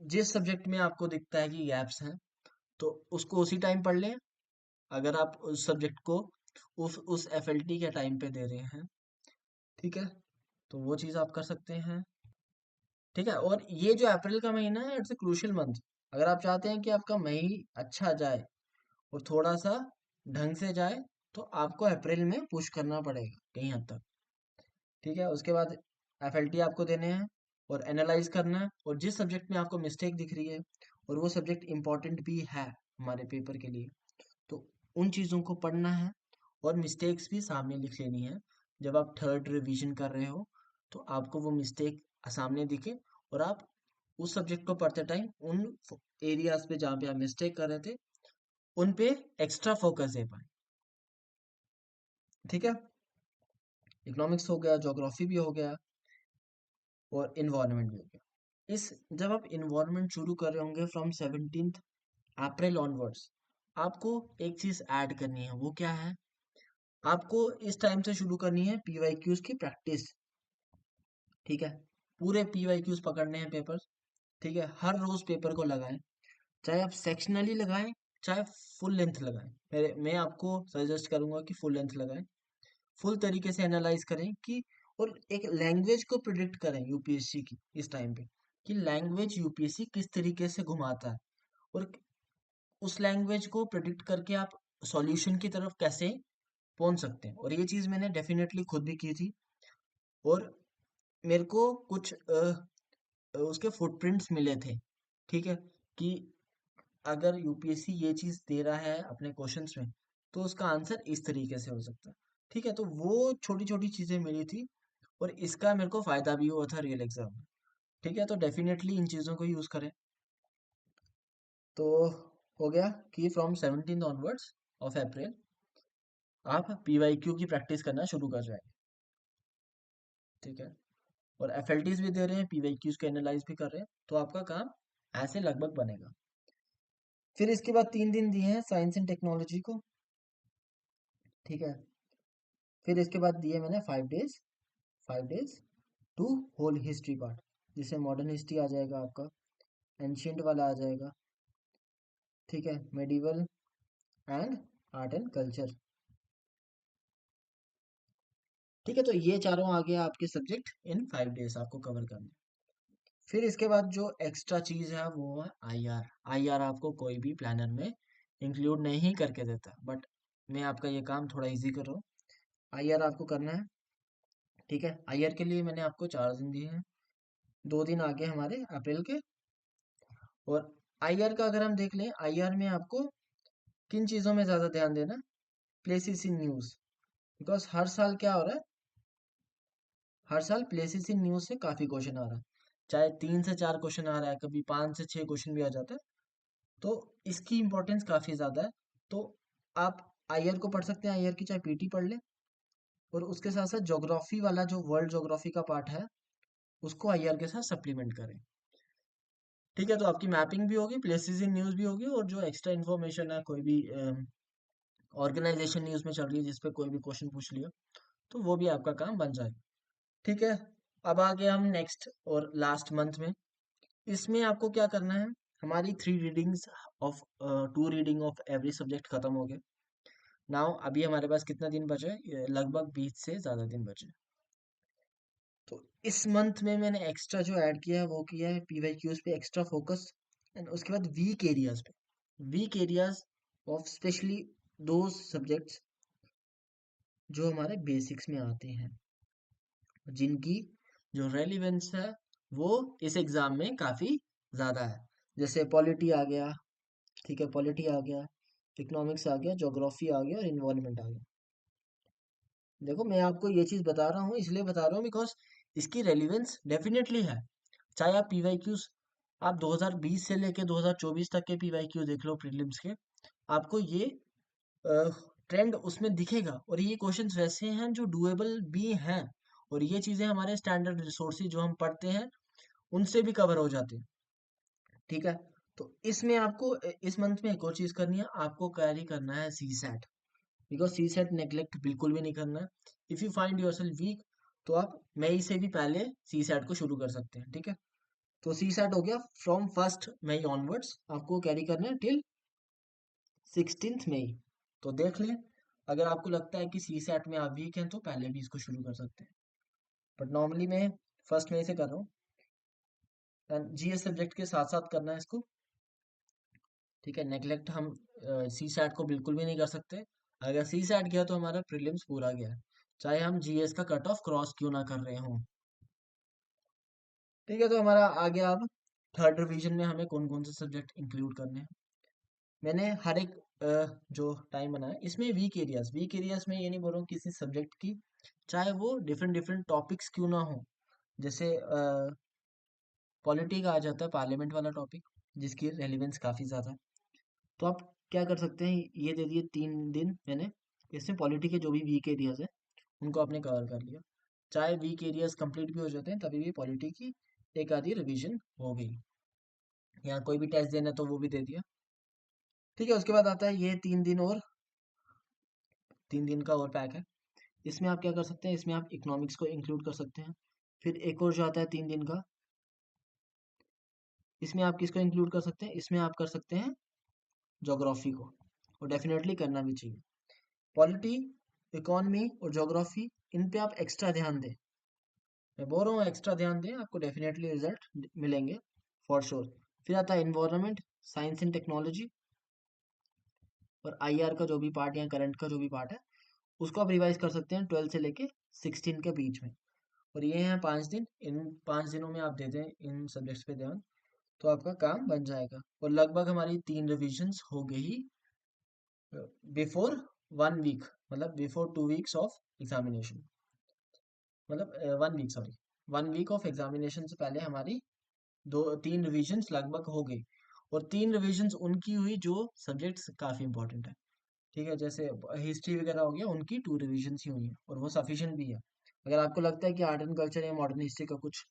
जिस सब्जेक्ट में आपको दिखता है कि गैप्स हैं तो उसको उसी टाइम पढ़ लें, अगर आप उस सब्जेक्ट को उस एफएलटी के टाइम पे दे रहे हैं। ठीक है, तो वो चीज़ आप कर सकते हैं। ठीक है, और ये जो अप्रैल का महीना है इट्स ए क्रूशियल मंथ। अगर आप चाहते हैं कि आपका मई अच्छा जाए और थोड़ा सा ढंग से जाए, तो आपको अप्रैल में पुश करना पड़ेगा कहीं हद तक। ठीक है, उसके बाद एफएलटी आपको देने हैं और एनालाइज करना है। और जिस सब्जेक्ट में आपको मिस्टेक दिख रही है और वो सब्जेक्ट इम्पोर्टेंट भी है हमारे पेपर के लिए, तो उन चीज़ों को पढ़ना है और मिस्टेक्स भी सामने लिख लेनी है। जब आप थर्ड रिवीजन कर रहे हो तो आपको वो मिस्टेक सामने दिखे और आप उस सब्जेक्ट को पढ़ते टाइम उन एरियाज पे जहाँ पे आप मिस्टेक कर रहे थे उन पे एक्स्ट्रा फोकस दे पाए। ठीक है, इकोनॉमिक्स हो गया, ज्योग्राफी भी हो गया और इन्वायरमेंट भी हो गया। इस जब आप इन्वायरमेंट शुरू कर रहे होंगे फ्रॉम 17 अप्रैल ऑनवर्ड्स, आपको एक चीज ऐड करनी है। वो क्या है? आपको इस टाइम से शुरू करनी है पीवाईक्यूज की प्रैक्टिस। ठीक है, पूरे पीवाईक्यूज पकड़ने हैं पेपर। ठीक है, हर रोज पेपर को लगाएं, चाहे आप सेक्शनली लगाएं चाहे फुल लेंथ लगाएं। मैं आपको सजेस्ट करूंगा कि फुल लेंथ लगाएं। फुल तरीके से एनालाइज करें कि और एक लैंग्वेज को प्रिडिक्ट करें यूपीएससी की इस टाइम पे, कि लैंग्वेज यूपीएससी किस तरीके से घुमाता है। और उस लैंग्वेज को प्रिडिक्ट करके आप सॉल्यूशन की तरफ कैसे पहुंच सकते हैं। और ये चीज मैंने डेफिनेटली खुद भी की थी। और मेरे को कुछ उसके फुटप्रिंट्स मिले थे। ठीक है, कि अगर यूपीएससी ये चीज दे रहा है अपने क्वेश्चंस में तो उसका आंसर इस तरीके से हो सकता है। ठीक है, तो वो छोटी छोटी चीजें मिली थी और इसका मेरे को फायदा भी हुआ था रियल एग्जाम में। ठीक है, तो डेफिनेटली इन चीजों को यूज करें। तो हो गया कि फ्रॉम 17 ऑनवर्ड्स ऑफ अप्रैल आप पीवाईक्यू की प्रैक्टिस करना शुरू कर जाएंगे। ठीक है, और एफएलटीज भी दे रहे हैं, पीवाईक्यूज को एनालाइज भी कर रहे हैं, तो आपका काम ऐसे लगभग बनेगा। फिर इसके बाद 3 दिन दिए हैं साइंस एंड टेक्नोलॉजी को। ठीक है, फिर इसके बाद दिए मैंने 5 days, 5 days to whole history part, जिसमें मॉडर्न हिस्ट्री आ जाएगा आपका, एंशियंट वाला आ जाएगा। ठीक है, medieval and art and culture. ठीक है, तो ये चारों आ गया आपके सब्जेक्ट इन 5 डेज आपको कवर करना है। फिर इसके बाद जो एक्स्ट्रा चीज है वो है आईआर। आईआर आपको कोई भी प्लानर में इंक्लूड नहीं करके देता, बट मैं आपका ये काम थोड़ा इजी कर रहा हूँ। आईआर आपको करना है, ठीक है। आईआर के लिए मैंने आपको 4 दिन दिए हैं, 2 दिन आगे हमारे अप्रैल के। और आईआर का अगर हम देख लें, आईआर में आपको किन चीज़ों में ज़्यादा ध्यान देना है? Places in news. बिकॉज हर साल क्या हो रहा है, हर साल प्लेसेस इन न्यूज़ से काफ़ी क्वेश्चन आ रहा है, चाहे 3 से 4 क्वेश्चन आ रहा है, कभी 5 से 6 क्वेश्चन भी आ जाता है। तो इसकी इम्पोर्टेंस काफ़ी ज़्यादा है। तो आप आईआर को पढ़ सकते हैं, आईआर की चाहे पीटी पढ़ लें, और उसके साथ साथ ज्योग्राफी वाला जो वर्ल्ड ज्योग्राफी का पार्ट है उसको आईआर के साथ सप्लीमेंट करें, ठीक है। तो आपकी मैपिंग भी होगी, प्लेसेस इन न्यूज़ भी होगी, और जो एक्स्ट्रा इन्फॉर्मेशन है, कोई भी ऑर्गेनाइजेशन न्यूज़ में चल रही है जिस पे कोई भी क्वेश्चन पूछ लिया, तो वो भी आपका काम बन जाएगा, ठीक है। अब आ गया हम नेक्स्ट और लास्ट मंथ में। इसमें आपको क्या करना है, हमारी 3 readings of 2 reading of every subject खत्म हो गए। नाउ अभी हमारे पास कितना दिन बचे? लगभग 20 से ज़्यादा दिन बचे। तो इस मंथ में मैंने एक्स्ट्रा जो ऐड किया है वो किया है पीवाईक्यूज पे एक्स्ट्रा फोकस, एंड उसके बाद वीक एरियाज पे, वीक एरियाज ऑफ स्पेशली दो सब्जेक्ट्स जो हमारे बेसिक्स में आते हैं, जिनकी जो रेलिवेंस है वो इस एग्जाम में काफ़ी ज़्यादा है। जैसे पॉलिटी आ गया, ठीक है, पॉलिटी आ गया, इकोनॉमिक्स आ गया, ज्योग्राफी आ गया, और इन्वायरमेंट आ गया। देखो मैं आपको ये चीज़ बता रहा हूँ, इसलिए बता रहा हूँ बिकॉज इसकी रेलिवेंस डेफिनेटली है। चाहे आप पीवाईक्यूज, आप 2020 से लेके 2024 तक के पीवाईक्यू देख लो प्रीलिम्स के, आपको ये ट्रेंड उसमें दिखेगा, और ये क्वेश्चंस वैसे हैं जो डुएबल भी हैं, और ये चीज़ें हमारे स्टैंडर्ड रिसोर्सेज जो हम पढ़ते हैं उनसे भी कवर हो जाते हैं, ठीक है। तो इसमें आपको इस मंथ में एक और चीज़ करनी है, आपको कैरी करना है CSAT, because CSAT neglect बिल्कुल भी नहीं करना है। If you find yourself weak, तो आप मई से भी पहले सी सेट को शुरू कर सकते हैं, ठीक है। तो सी सेट हो गया, फ्रॉम 1 मई ऑनवर्ड्स आपको कैरी करना है टिल 16 मई। तो देख लें, अगर आपको लगता है कि सी सेट में आप वीक हैं तो पहले भी इसको शुरू कर सकते हैं, बट नॉर्मली मैं 1 मई से कर रहा हूँ। एंड जीएस सब्जेक्ट के साथ साथ करना है इसको, ठीक है। नेग्लेक्ट हम सी सैट को बिल्कुल भी नहीं कर सकते। अगर सी सैट गया तो हमारा प्रीलिम्स पूरा गया, चाहे हम जीएस का कट ऑफ क्रॉस क्यों ना कर रहे हों, ठीक है। तो हमारा आ गया अब थर्ड रिवीजन में हमें कौन कौन से सब्जेक्ट इंक्लूड करने हैं। मैंने हर एक जो टाइम बनाया इसमें वीक एरियाज में ये नहीं बोल रहा हूँ किसी सब्जेक्ट की, चाहे वो डिफरेंट डिफरेंट टॉपिक्स क्यों ना हो। जैसे पॉलिटी का आ जाता है, पार्लियामेंट वाला टॉपिक, जिसकी रेलिवेंस काफ़ी ज़्यादा है। तो आप क्या कर सकते हैं, ये दे दिए 3 दिन मैंने, इसमें पॉलिटी के जो भी वीक एरियाज है उनको आपने कवर कर लिया। चाहे वीक एरियाज कंप्लीट भी हो जाते हैं तभी भी पॉलिटी की एक आधी रिवीजन हो गई, या कोई भी टेस्ट देना है तो वो भी दे दिया, ठीक है। उसके बाद आता है ये 3 दिन, और 3 दिन का और पैक है। इसमें आप क्या कर सकते हैं, इसमें आप इकोनॉमिक्स को इंक्लूड कर सकते हैं। फिर एक और जो आता है 3 दिन का, इसमें आप किसको इंक्लूड कर सकते हैं, इसमें आप कर सकते हैं ज्योग्राफी को, और डेफिनेटली करना भी चाहिए। पॉलिटी, इकोनॉमी और ज्योग्राफी, इन पे आप एक्स्ट्रा ध्यान दें, मैं बोल रहा हूँ एक्स्ट्रा ध्यान दें, आपको डेफिनेटली रिजल्ट मिलेंगे फॉर श्योर। फिर आता है इन्वायरमेंट, साइंस एंड टेक्नोलॉजी, और आईआर का जो भी पार्ट या करंट का जो भी पार्ट है उसको आप रिवाइज कर सकते हैं 12 से लेके 16 के बीच में। और ये हैं 5 दिन, इन 5 दिनों में आप दे दें इन सब्जेक्ट्स पे ध्यान, तो आपका काम बन जाएगा। और लगभग हमारी 3 रिविजन्स हो गई ही बिफोर 1 वीक, मतलब बिफोर 2 वीक्स ऑफ एग्जामिनेशन, मतलब 1 week, sorry, 1 week of examination से पहले हमारी 3 रिविजन्स लगभग हो गई। और 3 रिविजन्स उनकी हुई जो सब्जेक्ट्स काफ़ी इंपॉर्टेंट है, ठीक है। जैसे हिस्ट्री वगैरह हो गया, उनकी 2 रिविजन्स ही हुई हैं, और वो सफिशिएंट भी है। अगर आपको लगता है कि आर्ट एंड कल्चर या मॉडर्न हिस्ट्री का कुछ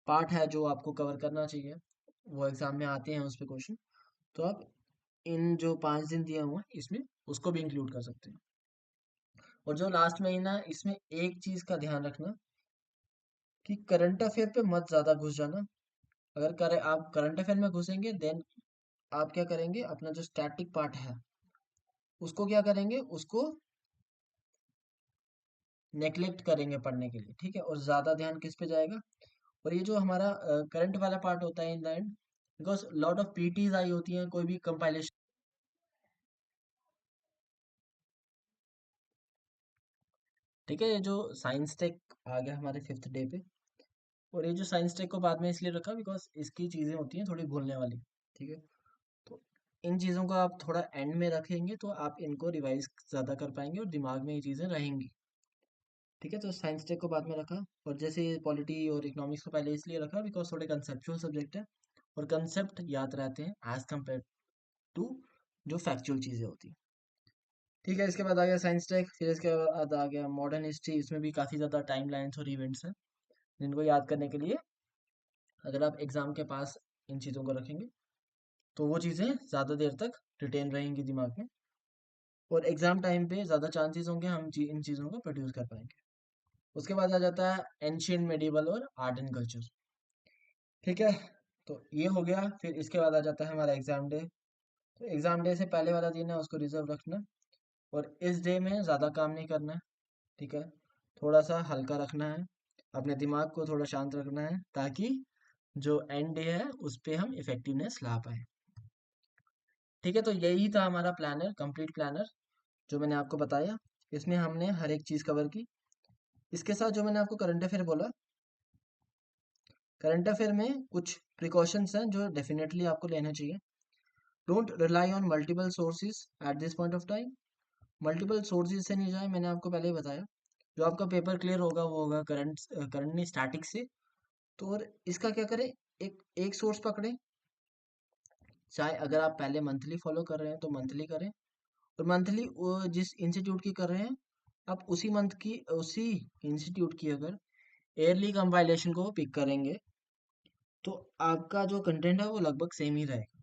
पार्ट है जो आपको कवर करना चाहिए, वो एग्जाम में आते हैं उस पे क्वेश्चन, तो आप इन जो 5 दिन दिए हुए हैं इसमें उसको भी इंक्लूड कर सकते हैं। और जो लास्ट महीना है इसमें एक चीज का ध्यान रखना कि करंट अफेयर पे मत ज्यादा घुस जाना। अगर आप करंट अफेयर में घुसेंगे देन आप क्या करेंगे, अपना जो स्टैटिक पार्ट है उसको क्या करेंगे, उसको नेग्लेक्ट करेंगे पढ़ने के लिए, ठीक है। और ज्यादा ध्यान किस पे जाएगा, और ये जो हमारा करंट वाला पार्ट होता है in the end, because lot of पीटीज आई होती हैं कोई भी कंपाइलेशन। ठीक है, ये जो साइंस टेक आ गया हमारे 5th डे पे। और ये जो साइंस टेक को बाद में इसलिए रखा बिकॉज इसकी चीज़ें होती हैं थोड़ी भूलने वाली। ठीक है, तो इन चीज़ों को आप थोड़ा एंड में रखेंगे तो आप इनको रिवाइज ज़्यादा कर पाएंगे और दिमाग में ये चीज़ें रहेंगी। ठीक है, तो साइंस टेक को बाद में रखा। और जैसे पॉलिटी और इकोनॉमिक्स को पहले इसलिए रखा बिकॉज थोड़े कंसेप्चुअल सब्जेक्ट है और कंसेप्ट याद रहते हैं एज कम्पेयर टू जो फैक्चुअल चीज़ें होती हैं। ठीक है, इसके बाद आ गया साइंस टेक, फिर इसके बाद आ गया मॉडर्न हिस्ट्री। इसमें भी काफ़ी ज़्यादा टाइम लाइन्स और इवेंट्स हैं जिनको याद करने के लिए अगर आप एग्ज़ाम के पास इन चीज़ों को रखेंगे तो वो चीज़ें ज़्यादा देर तक रिटेन रहेंगी दिमाग में, और एग्ज़ाम टाइम पे ज़्यादा चांसेस होंगे हम इन चीज़ों को प्रोड्यूस कर पाएंगे। उसके बाद आ जाता है एंशियंट मेडिवल और आर्ट एंड कल्चर। ठीक है, तो ये हो गया। फिर इसके बाद आ जाता है हमारा एग्ज़ाम डे। तो एग्ज़ाम डे से पहले वाला दिन है उसको रिजर्व रखना, और इस डे में ज़्यादा काम नहीं करना है। ठीक है, थोड़ा सा हल्का रखना है, अपने दिमाग को थोड़ा शांत रखना है ताकि जो एंड डे है उस पे हम इफेक्टिवनेस ला पाए। ठीक है, तो यही था हमारा प्लानर, कंप्लीट प्लानर जो मैंने आपको बताया। इसमें हमने हर एक चीज़ कवर की। इसके साथ जो मैंने आपको करंट अफेयर बोला, करंट अफेयर में कुछ प्रिकॉशंस हैं जो डेफिनेटली आपको लेने चाहिए। Don't rely on multiple sources at this point of time. Multiple sources से नहीं जाए, मैंने आपको पहले ही बताया। जो आपका पेपर क्लियर होगा वो होगा करंट नहीं स्टैटिक से। तो और इसका क्या करें, एक एक सोर्स पकड़े। चाहे अगर आप पहले मंथली फॉलो कर रहे हैं तो मंथली करें, और मंथली जिस इंस्टीट्यूट की कर रहे हैं आप उसी मंथ की उसी इंस्टीट्यूट की अगर ईयरली कंपाइलेशन को पिक करेंगे तो आपका जो कंटेंट है वो लगभग सेम ही रहेगा।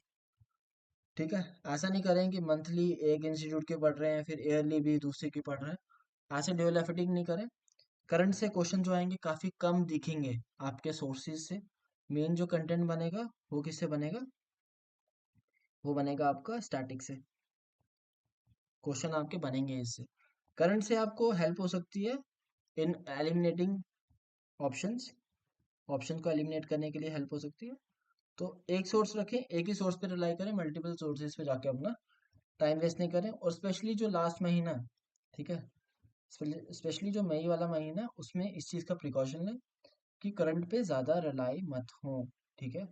ठीक है, ऐसा नहीं करें कि मंथली एक इंस्टीट्यूट के पढ़ रहे हैं फिर ईयरली भी दूसरे की पढ़ रहे हैं। ऐसे डेवलपिंग नहीं करें। करंट से क्वेश्चन जो आएंगे काफ़ी कम दिखेंगे आपके सोर्सेज से। मेन जो कंटेंट बनेगा वो किससे बनेगा, वो बनेगा आपका स्टैटिक से। क्वेश्चन आपके बनेंगे इससे। करंट से आपको हेल्प हो सकती है इन एलिमिनेटिंग ऑप्शंस। ऑप्शन को एलिमिनेट करने के लिए हेल्प हो सकती है। तो एक सोर्स रखें, एक ही सोर्स पे रिलाई करें, मल्टीपल सोर्सेज पे जाके अपना टाइम वेस्ट नहीं करें। और स्पेशली जो लास्ट महीना है, ठीक है, स्पेशली जो मई वाला महीना है उसमें इस चीज़ का प्रिकॉशन लें कि करंट पे ज़्यादा रिलाई मत हो। ठीक है,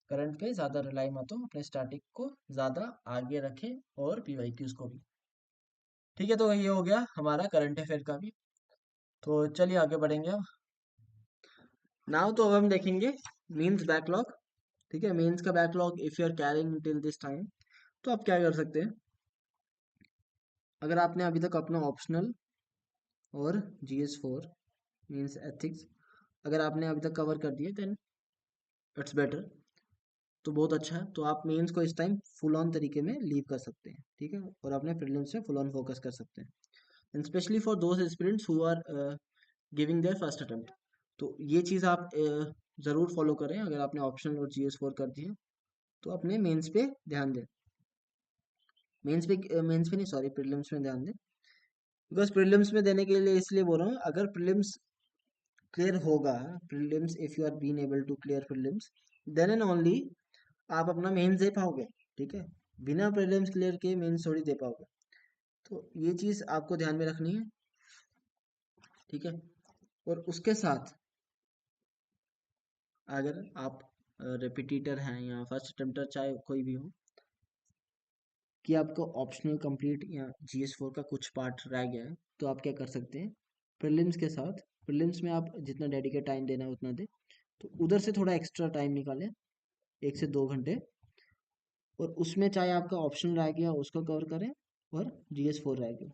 करंट पे ज़्यादा रिलाई मत हो, अपने स्टैटिक को ज़्यादा आगे रखें और पीवाईक्यूज को भी। ठीक है, तो ये हो गया हमारा करंट अफेयर का भी। तो चलिए आगे बढ़ेंगे अब। नाउ तो अब हम देखेंगे मीन्स बैकलॉग। ठीक है, मीन्स का backlog if you are carrying till this time, तो आप क्या कर सकते हैं। अगर आपने अभी तक अपना ऑप्शनल और GS4 मीन्स एथिक्स अगर आपने अभी तक कवर कर दिए देन इट्स बेटर, तो बहुत अच्छा है। तो आप मेंस को इस टाइम फुल ऑन तरीके में लीव कर सकते हैं। ठीक है, और अपने प्रीलिम्स में फुल ऑन फोकस कर सकते हैं, and specially for those aspirants who are giving their first attempt. तो ये चीज़ आप ज़रूर फॉलो करें। अगर आपने ऑप्शनल और GS4 कर दिए तो अपने मेंस पे ध्यान दें। मेंस पे नहीं, सॉरी, प्रीलिम्स में ध्यान दें। बिकॉज प्रीलिम्स में देने के लिए इसलिए बोल रहा हूँ, अगर प्रीलिम्स क्लियर होगा, prelims if you are been able to clear prelims then and only आप अपना मेंस दे पाओगे। ठीक है, बिना प्रीलिम्स क्लियर किए मेंस थोड़ी दे पाओगे। तो ये चीज़ आपको ध्यान में रखनी है। ठीक है, और उसके साथ अगर आप रिपीटिटर हैं या फर्स्ट अटेम्प्टर चाहे कोई भी हो, कि आपको ऑप्शनल कंप्लीट या GS4 का कुछ पार्ट रह गया है, तो आप क्या कर सकते हैं, प्रीलिम्स के साथ, प्रीलिम्स में आप जितना डेडिकेट टाइम देना है उतना दें, तो उधर से थोड़ा एक्स्ट्रा टाइम निकालें, 1 से 2 घंटे, और उसमें चाहे आपका ऑप्शन रह गया उसको कवर करें और GS4 रह गया।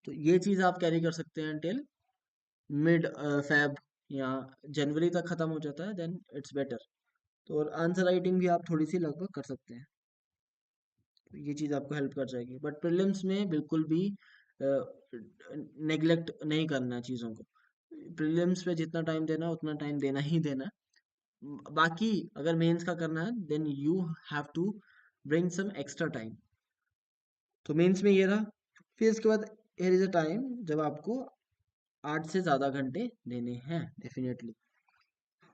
तो ये चीज़ आप कैरी कर सकते हैं टिल मिड फेब या जनवरी तक ख़त्म हो जाता है, देन इट्स बेटर। तो और आंसर राइटिंग भी आप थोड़ी सी लगभग कर सकते हैं, तो ये चीज़ आपको हेल्प कर जाएगी। बट प्रीलिम्स में बिल्कुल भी नेग्लेक्ट नहीं करना है चीज़ों को। प्रीलिम्स पे जितना टाइम देना है उतना टाइम देना ही देना है। बाकी अगर मेंस का करना है then you have to bring some extra time. तो मेंस में ये रहा। फिर इसके बाद हियर इज अ टाइम जब आपको 8 से ज़्यादा घंटे देने हैं डेफिनेटली।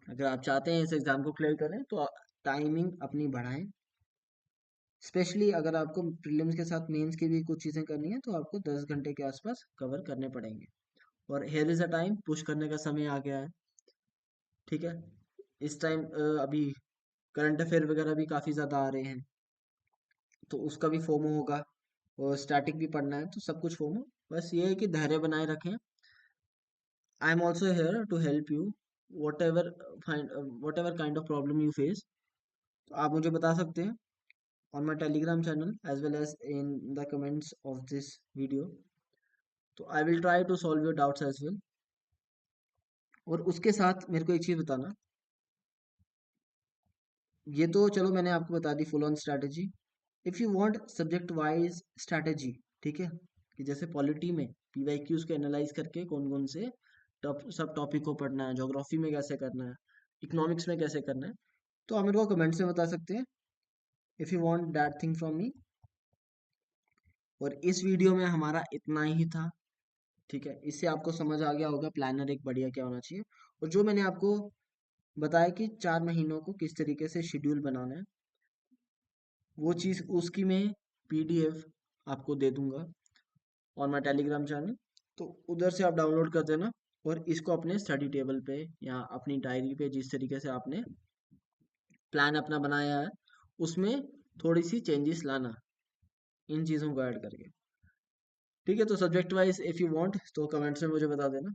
अगर आप चाहते हैं इस एग्ज़ाम को क्लियर करें तो टाइमिंग अपनी बढ़ाएं। स्पेशली अगर आपको प्रीलिम्स के साथ मेंस की भी कुछ चीज़ें करनी है तो आपको 10 घंटे के आसपास कवर करने पड़ेंगे। और here is a time, push करने का समय आ गया है। ठीक है, इस टाइम अभी करंट अफेयर वगैरह भी काफ़ी ज़्यादा आ रहे हैं, तो उसका भी फोमो होगा। और स्टैटिक भी पढ़ना है, तो सब कुछ फोमो। बस ये है कि धैर्य बनाए रखें। I am also here to help you, whatever find whatever kind of problem you face. तो आप मुझे बता सकते हैं on my telegram channel as well as in the comments of this video. तो I will try to solve your doubts as well. और उसके साथ मेरे को एक चीज़ बताना, ये तो चलो मैंने आपको बता दी full on strategy. If you want subject wise strategy, ठीक है, कि जैसे पॉलिटी में पीवाईक्यूज को एनालाइज करके कौन कौन से सब टॉपिक को पढ़ना है, ज्योग्राफी में कैसे करना है, इकोनॉमिक्स में कैसे करना है, तो आप मेरे को कमेंट्स में बता सकते हैं if you want that thing from me. और इस वीडियो में हमारा इतना ही था। ठीक है, इससे आपको समझ आ गया होगा प्लानर एक बढ़िया क्या होना चाहिए। और जो मैंने आपको बताया कि 4 महीनों को किस तरीके से शेड्यूल बनाना है, वो चीज़ उसकी मैं पीडीएफ आपको दे दूंगा और माई टेलीग्राम चैनल, तो उधर से आप डाउनलोड कर देना और इसको अपने स्टडी टेबल पे या अपनी डायरी पे, जिस तरीके से आपने प्लान अपना बनाया है, उसमें थोड़ी सी चेंजेस लाना, इन चीज़ों को ऐड करके। ठीक है, तो subject wise if you want तो कमेंट्स में मुझे बता देना।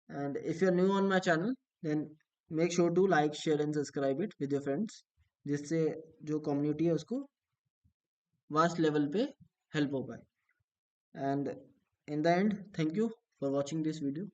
And if you're new on my channel, then make sure to like, share and subscribe it with your friends, जिससे जो कम्युनिटी है उसको वास्ट लेवल पे हेल्प हो पाए। And in the and, thank you for watching this video.